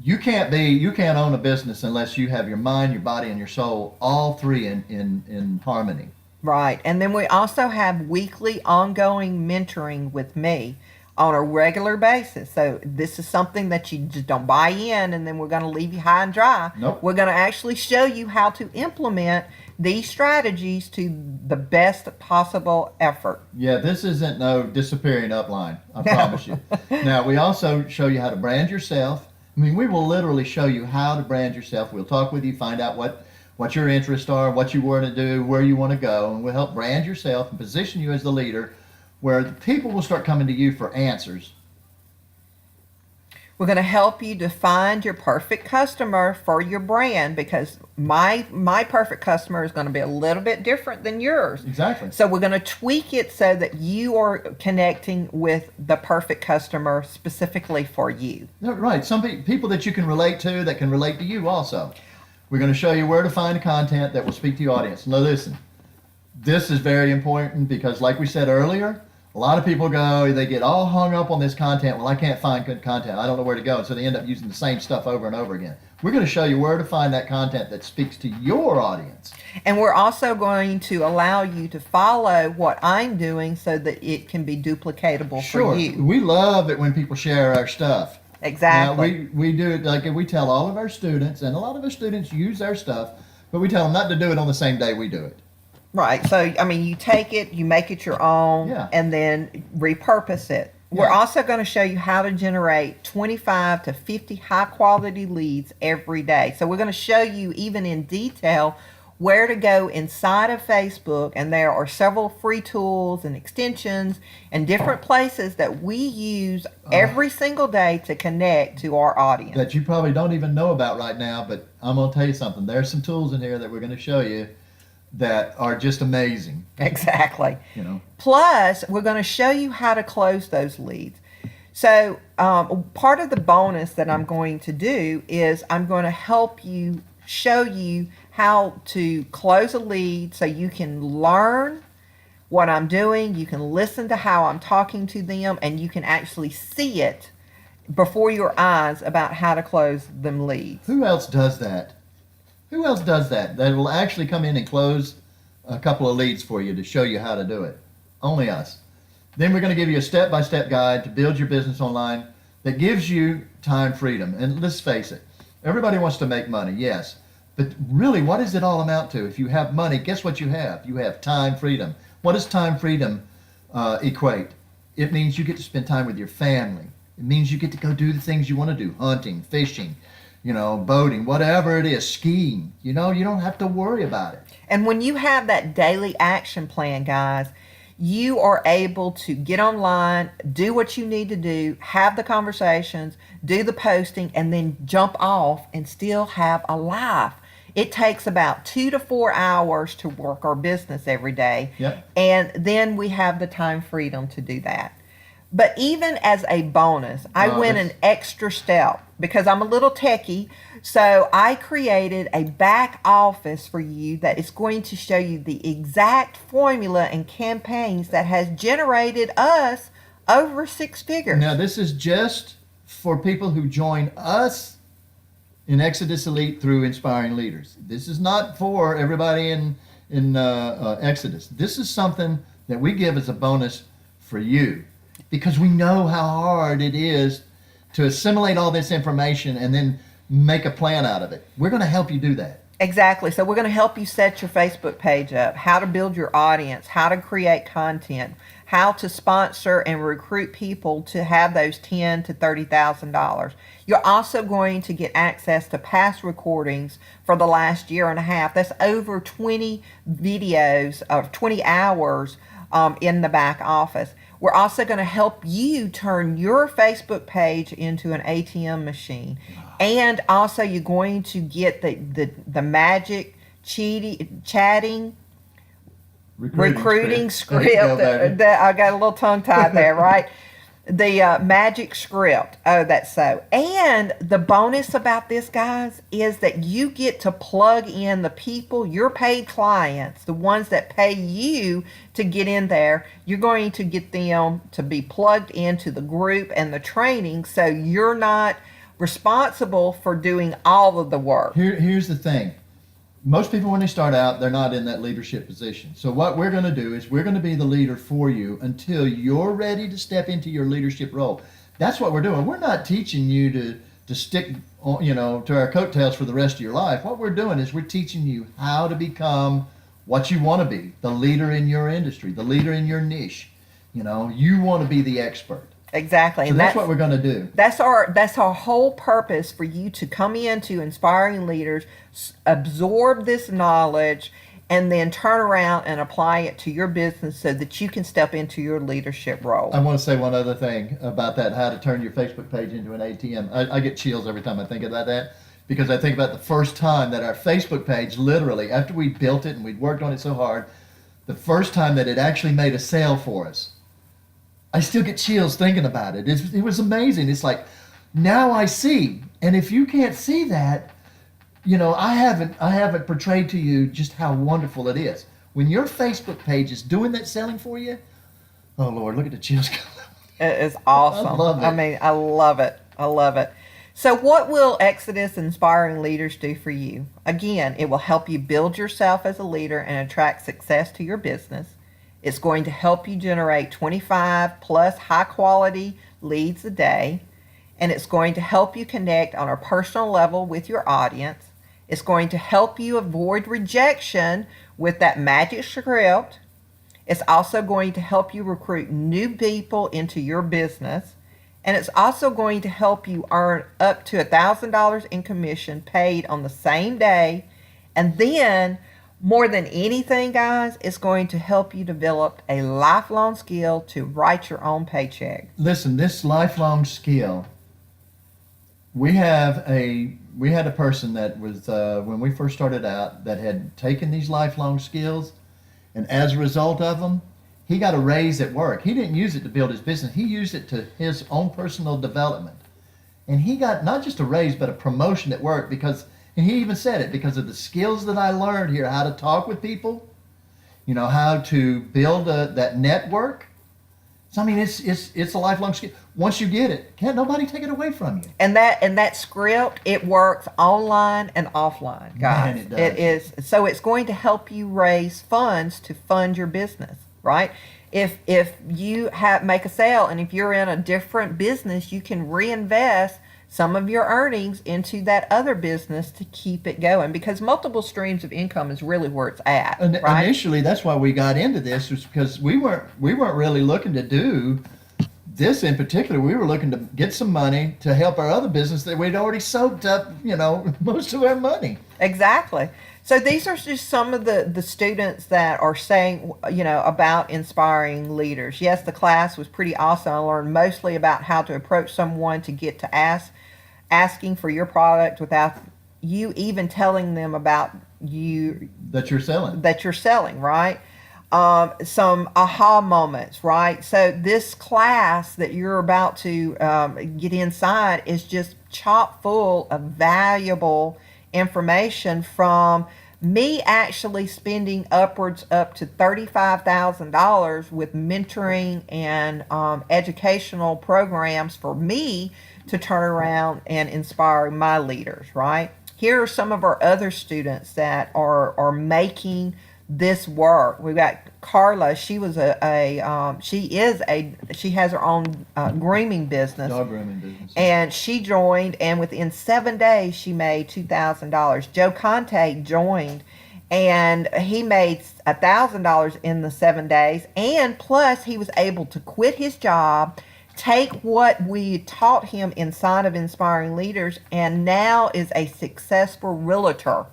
you can't own a business unless you have your mind, your body, and your soul, all three in harmony. Right. And then we also have weekly ongoing mentoring with me on a regular basis. So this is something that you just don't buy in and then we're going to leave you high and dry. Nope. We're going to actually show you how to implement these strategies to the best possible effort. Yeah, this isn't no disappearing upline, I promise you. Now, we also show you how to brand yourself. I mean, we will literally show you how to brand yourself. We'll talk with you, find out what your interests are, what you want to do, where you want to go, and we'll help brand yourself and position you as the leader where the people will start coming to you for answers. We're going to help you to find your perfect customer for your brand because my perfect customer is going to be a little bit different than yours. Exactly. So we're going to tweak it so that you are connecting with the perfect customer specifically for you. Right. Some people that you can relate to that can relate to you also. We're going to show you where to find content that will speak to your audience. Now listen, this is very important because like we said earlier, a lot of people they get all hung up on this content. Well, I can't find good content. I don't know where to go. And so they end up using the same stuff over and over again. We're going to show you where to find that content that speaks to your audience. And we're also going to allow you to follow what I'm doing so that it can be duplicatable Sure. for you. We love it when people share our stuff. Exactly. Now, we do it like we tell all of our students, and a lot of our students use our stuff, but we tell them not to do it on the same day we do it. Right. So, I mean, you take it, you make it your own, Yeah. and then repurpose it. We're Yeah. also going to show you how to generate 25 to 50 high-quality leads every day. So we're going to show you even in detail where to go inside of Facebook, and there are several free tools and extensions and different places that we use every single day to connect to our audience. That you probably don't even know about right now, but I'm going to tell you something. There's some tools in here that we're going to show you that are just amazing. Exactly. You know. Plus, we're going to show you how to close those leads. So part of the bonus that I'm going to do is I'm going to help you, show you how to close a lead so you can learn what I'm doing, you can listen to how I'm talking to them, and you can actually see it before your eyes about how to close them leads. Who else does that? Who else does that? That will actually come in and close a couple of leads for you to show you how to do it. Only us. Then we're going to give you a step-by-step guide to build your business online that gives you time freedom. And let's face it, everybody wants to make money, yes. But really, what does it all amount to? If you have money, guess what you have? You have time freedom. What does time freedom equate? It means you get to spend time with your family. It means you get to go do the things you want to do, hunting, fishing, boating, whatever it is, skiing. You don't have to worry about it. And when you have that daily action plan, guys, you are able to get online, do what you need to do, have the conversations, do the posting, and then jump off and still have a life. It takes about 2 to 4 hours to work our business every day. Yep. And then we have the time freedom to do that. But even as a bonus, I Oh, went that's- an extra step because I'm a little techie. So I created a back office for you that is going to show you the exact formula and campaigns that has generated us over six figures. Now, this is just for people who join us in Exodus Elite through Inspiring Leaders. This is not for everybody in Exodus. This is something that we give as a bonus for you because we know how hard it is to assimilate all this information and then make a plan out of it. We're going to help you do that. Exactly. So we're going to help you set your Facebook page up, how to build your audience, how to create content, how to sponsor and recruit people to have those $10,000 to $30,000. You're also going to get access to past recordings for the last year and a half. That's over 20 videos of 20 hours in the back office. We're also going to help you turn your Facebook page into an ATM machine. And also you're going to get the magic chatting recruiting script. There you go, baby. That I got a little tongue tied there, right? The magic script. Oh, that's so. And the bonus about this, guys, is that you get to plug in the people, your paid clients, the ones that pay you to get in there. You're going to get them to be plugged into the group and the training, so you're not responsible for doing all of the work. Here's the thing. Most people, when they start out, they're not in that leadership position. So what we're going to do is we're going to be the leader for you until you're ready to step into your leadership role. That's what we're doing. We're not teaching you to stick, to our coattails for the rest of your life. What we're doing is we're teaching you how to become what you want to be, the leader in your industry, the leader in your niche. You want to be the expert. Exactly. So And that's what we're going to do. That's our whole purpose, for you to come into Inspiring Leaders, absorb this knowledge, and then turn around and apply it to your business so that you can step into your leadership role. I want to say one other thing about that, how to turn your Facebook page into an ATM. I get chills every time I think about that, because I think about the first time that our Facebook page, literally, after we built it and we'd worked on it so hard, the first time that it actually made a sale for us. I still get chills thinking about it. It was amazing. It's like, now I see. And if you can't see that, I haven't portrayed to you just how wonderful it is. When your Facebook page is doing that selling for you, oh Lord, look at the chills. It is awesome. I love it. I mean, I love it. I love it. So what will Exodus Inspiring Leaders do for you? Again, it will help you build yourself as a leader and attract success to your business. It's going to help you generate 25 plus high quality leads a day. And it's going to help you connect on a personal level with your audience. It's going to help you avoid rejection with that magic script. It's also going to help you recruit new people into your business. And it's also going to help you earn up to $1,000 in commission paid on the same day. And then, more than anything, guys, it's going to help you develop a lifelong skill to write your own paycheck. Listen, this lifelong skill, we had a person that was, when we first started out, that had taken these lifelong skills, and as a result of them, he got a raise at work. He didn't use it to build his business. He used it to his own personal development. And he got not just a raise, but a promotion at work and he even said it, because of the skills that I learned here, how to talk with people, how to build that network. So, I mean, it's a lifelong skill. Once you get it, can't nobody take it away from you. And that script, it works online and offline, guys. Man, it does. It is. So it's going to help you raise funds to fund your business, right? If you make a sale, and if you're in a different business, you can reinvest some of your earnings into that other business to keep it going, because multiple streams of income is really where it's at, And right? initially, that's why we got into this, was because we weren't really looking to do this in particular. We were looking to get some money to help our other business that we'd already soaked up, most of our money. Exactly. So these are just some of the students that are saying, about inspiring leaders. Yes, the class was pretty awesome. I learned mostly about how to approach someone to get to asking for your product without you even telling them about That you're selling. that you're selling, right? some aha moments, right? So this class that you're about to get inside is just chock full of valuable information from me actually spending upwards up to $35,000 with mentoring and educational programs for me to turn around and inspire my leaders, right? Here are some of our other students that are making this work. We've got Carla. She was she has her own grooming business. Dog grooming business. And she joined, and within 7 days, she made $2,000. Joe Conte joined, and he made $1,000 in the 7 days. And plus, he was able to quit his job, take what we taught him inside of Inspiring Leaders, and now is a successful realtor,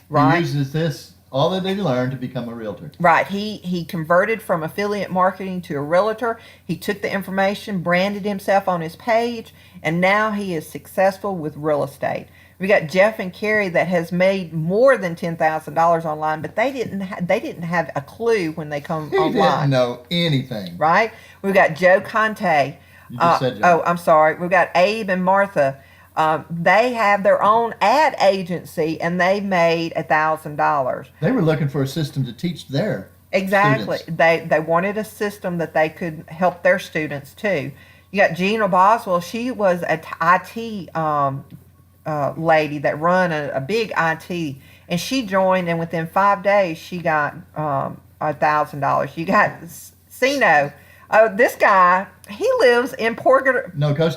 right? He uses this, all that they learned, to become a realtor. Right. He converted from affiliate marketing to a realtor. He took the information, branded himself on his page, and now he is successful with real estate. We got Jeff and Carrie that has made more than $10,000 online, but they didn't have a clue when they come He online. didn't know anything. Right. We've got Joe Conte. You just said Joe. Oh, I'm sorry. We've got Abe and Martha. They have their own ad agency, and they made $1,000. They were looking for a system to teach their Exactly. students. They wanted a system that they could help their students too. You got Gina Boswell. She was an IT lady that run a big IT, and she joined, and within 5 days she got $1,000. You got Sino. This guy, he lives in Costa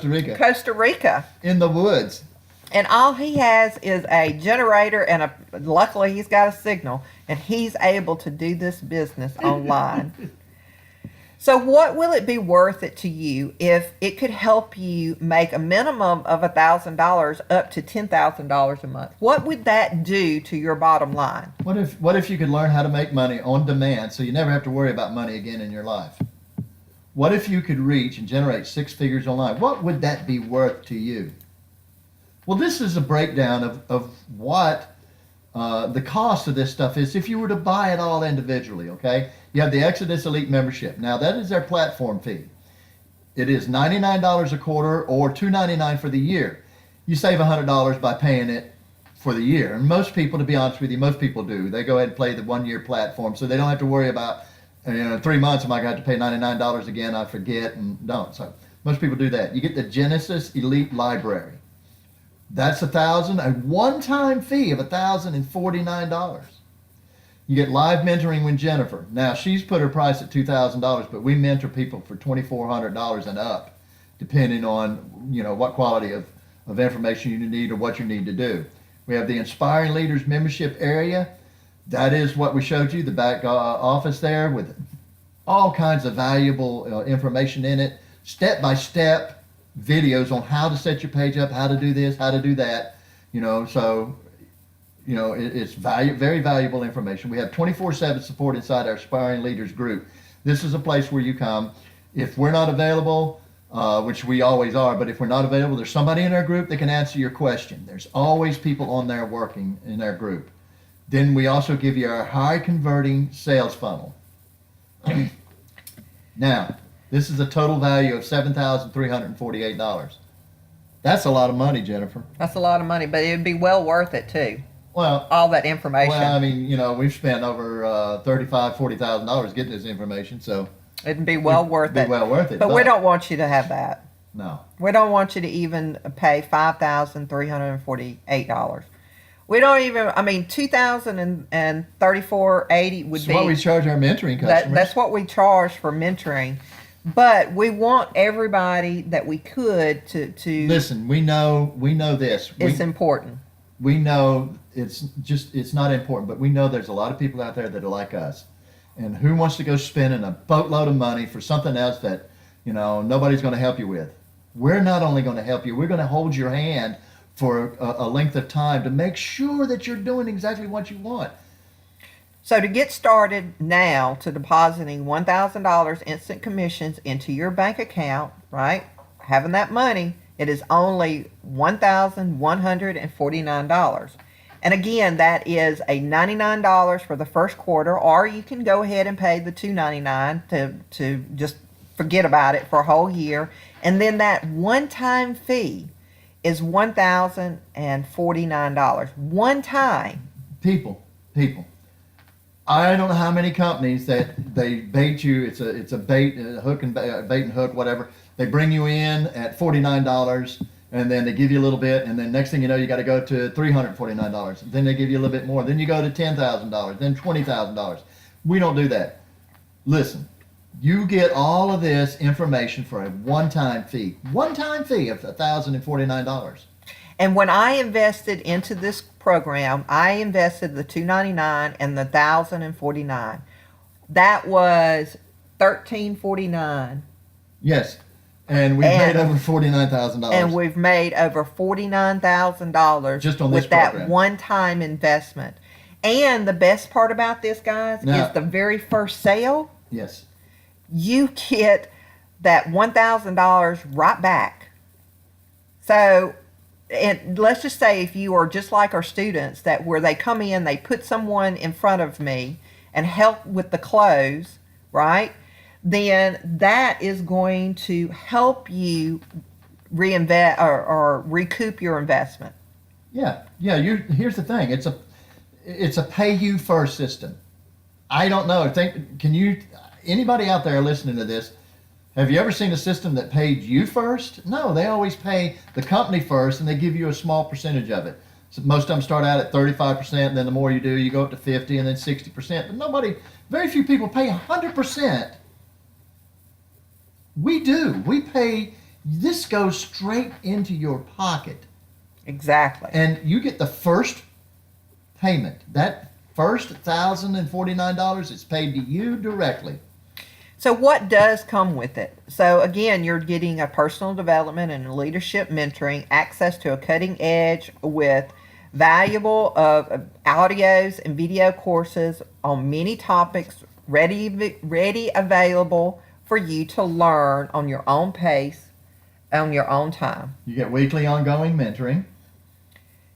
Rica. Costa Rica. In the woods. And all he has is a generator and luckily he's got a signal, and he's able to do this business online. So what will it be worth it to you if it could help you make a minimum of $1,000 up to $10,000 a month? What would that do to your bottom line? What if you could learn how to make money on demand so you never have to worry about money again in your life? What if you could reach and generate 6 figures online? What would that be worth to you? Well, this is a breakdown of what the cost of this stuff is if you were to buy it all individually, okay? You have the Exodus Elite membership. Now, that is their platform fee. It is $99 a quarter or $299 for the year. You save $100 by paying it for the year. And most people, to be honest with you, most people do. They go ahead and play the 1-year platform, so they don't have to worry about, 3 months, am I going to have to pay $99 again? I forget and don't. So most people do that. You get the Genesis Elite Library. That's $1,000, a one-time fee of $1,049. You get live mentoring with Jennifer. Now, she's put her price at $2,000, but we mentor people for $2,400 and up, depending on, what quality of information you need or what you need to do. We have the Inspiring Leaders membership area. That is what we showed you, the back office there, with all kinds of valuable information in it, step-by-step videos on how to set your page up, how to do this, how to do that. It's very valuable information. We have 24/7 support inside our Inspiring Leaders group. This is a place where you come. If we're not available, which we always are, but if we're not available, there's somebody in our group that can answer your question. There's always people on there working in our group. Then we also give you our high converting sales funnel. Now, this is a total value of $7,348. That's a lot of money, Jennifer. That's a lot of money, but it would be well worth it too. Well, all that information. Well, I mean, we've spent over $35,000, $40,000 getting this information, so it'd be well worth it. Well worth it. But we don't want you to have that. No. We don't want you to even pay $5,348. We don't even. I mean, $2,034.80 would be what we charge our mentoring customers. That's what we charge for mentoring. But we want everybody that we could to listen. We know this. It's important. We know it's not important, but we know there's a lot of people out there that are like us. And who wants to go spending a boatload of money for something else that, nobody's going to help you with? We're not only going to help you, we're going to hold your hand for a length of time to make sure that you're doing exactly what you want. So to get started now to depositing $1,000 instant commissions into your bank account, right? Having that money, it is only $1,149. And again, that is a $99 for the first quarter, or you can go ahead and pay the $299 to just forget about it for a whole year. And then that one-time fee is $1,049. One time. People. I don't know how many companies that they bait you. It's a bait, hook and bait and hook, whatever. They bring you in at $49, and then they give you a little bit, and then next thing you know, you got to go to $349. Then they give you a little bit more. Then you go to $10,000, then $20,000. We don't do that. Listen, you get all of this information for a one-time fee of $1,049. And when I invested into this program, I invested the $299 and the $1,049. That was $1,349. Yes, and we've made over $49,000. And we've made over $49,000 just on this with that program. one-time investment. And the best part about this, guys, Now- is the very first sale. Yes. You get that $1,000 right back. So, and let's just say if you are just like our students, that where they come in, they put someone in front of me and help with the close, right? Then that is going to help you reinvest or recoup your investment. Yeah. Here's the thing. It's a pay you first system. I don't know. Anybody out there listening to this, have you ever seen a system that paid you first? No, they always pay the company first, and they give you a small percentage of it. So most of them start out at 35%, and then the more you do, you go up to 50, and then 60%. But very few people pay 100%. We do. We pay. This goes straight into your pocket. Exactly. And you get the first payment. That first $1,049 is paid to you directly. So what does come with it? So again, you're getting a personal development and leadership mentoring, access to a cutting edge with valuable audios and video courses on many topics, ready available for you to learn on your own pace, on your own time. You get weekly ongoing mentoring.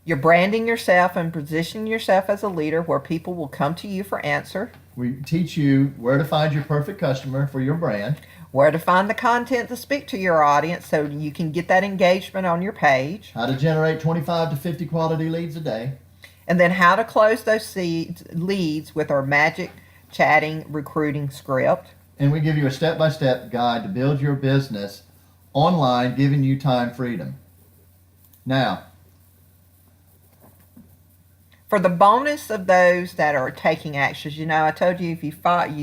You're branding yourself and positioning yourself as a leader where people will come to you for answer. We teach you where to find your perfect customer for your brand. Where to find the content to speak to your audience so you can get that engagement on your page. How to generate 25 to 50 quality leads a day. And then how to close those leads with our magic chatting recruiting script. And we give you a step-by-step guide to build your business online, giving you time freedom. Now, for the bonus of those that are taking actions, I told you if you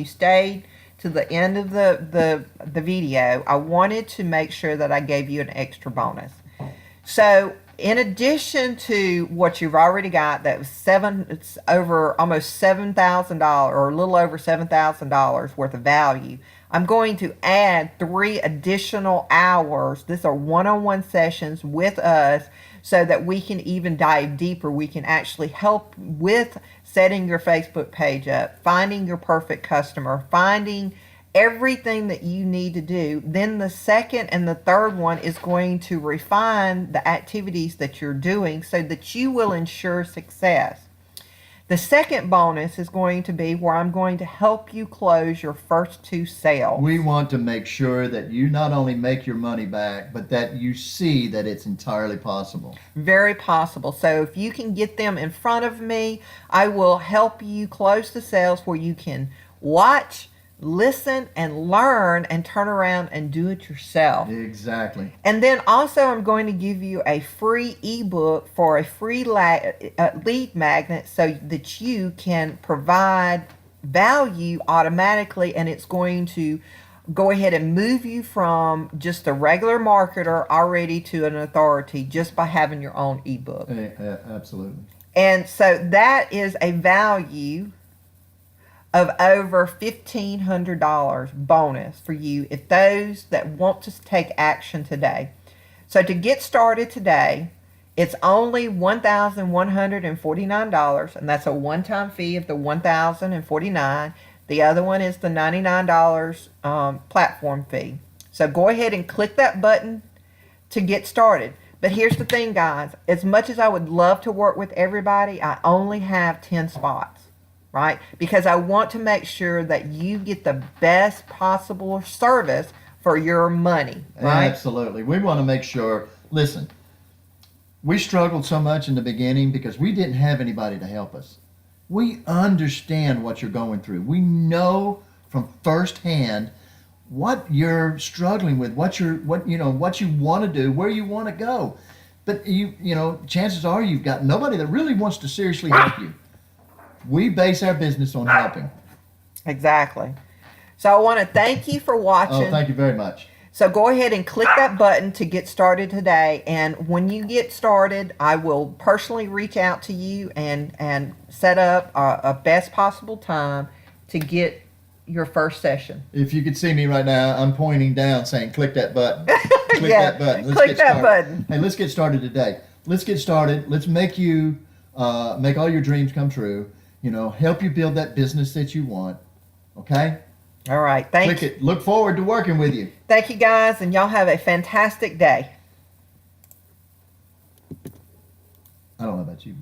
stayed to the end of the video, I wanted to make sure that I gave you an extra bonus. So in addition to what you've already got, that was it's over almost $7,000 or a little over $7,000 worth of value, I'm going to add 3 additional hours. These are one-on-one sessions with us so that we can even dive deeper. We can actually help with setting your Facebook page up, finding your perfect customer, finding everything that you need to do. Then the second and the third one is going to refine the activities that you're doing so that you will ensure success. The second bonus is going to be where I'm going to help you close your first 2 sales. we want to make sure that you not only make your money back, but that you see that it's entirely possible. Very possible. So if you can get them in front of me, I will help you close the sales where you can watch, listen, and learn and turn around and do it yourself. Exactly. And then also I'm going to give you a free ebook for a free lead magnet so that you can provide value automatically, and it's going to go ahead and move you from just a regular marketer already to an authority just by having your own ebook. Absolutely. And so that is a value of over $1,500 bonus for you if those that want to take action today. So to get started today, it's only $1,149, and that's a one-time fee of the $1,049. The other one is the $99 platform fee. So go ahead and click that button to get started. But here's the thing, guys. As much as I would love to work with everybody, I only have 10 spots, right? Because I want to make sure that you get the best possible service for your money, right? Absolutely. We want to make sure, listen, we struggled so much in the beginning because we didn't have anybody to help us. We understand what you're going through. We know from firsthand what you're struggling with, what you want to do, where you want to go. But chances are you've got nobody that really wants to seriously help you. We base our business on helping. Exactly. So I want to thank you for watching. Oh, thank you very much. So go ahead and click that button to get started today. And when you get started, I will personally reach out to you and set up a best possible time to get your first session. If you could see me right now, I'm pointing down saying, click that button. Click Yeah, that button. Let's click get that started. button. Hey, let's get started today. Let's get started. Let's make you, make all your dreams come true. Help you build that business that you want. Okay? All right. Click it. Look forward to working with you. Thank you, guys, and y'all have a fantastic day. I don't know about you.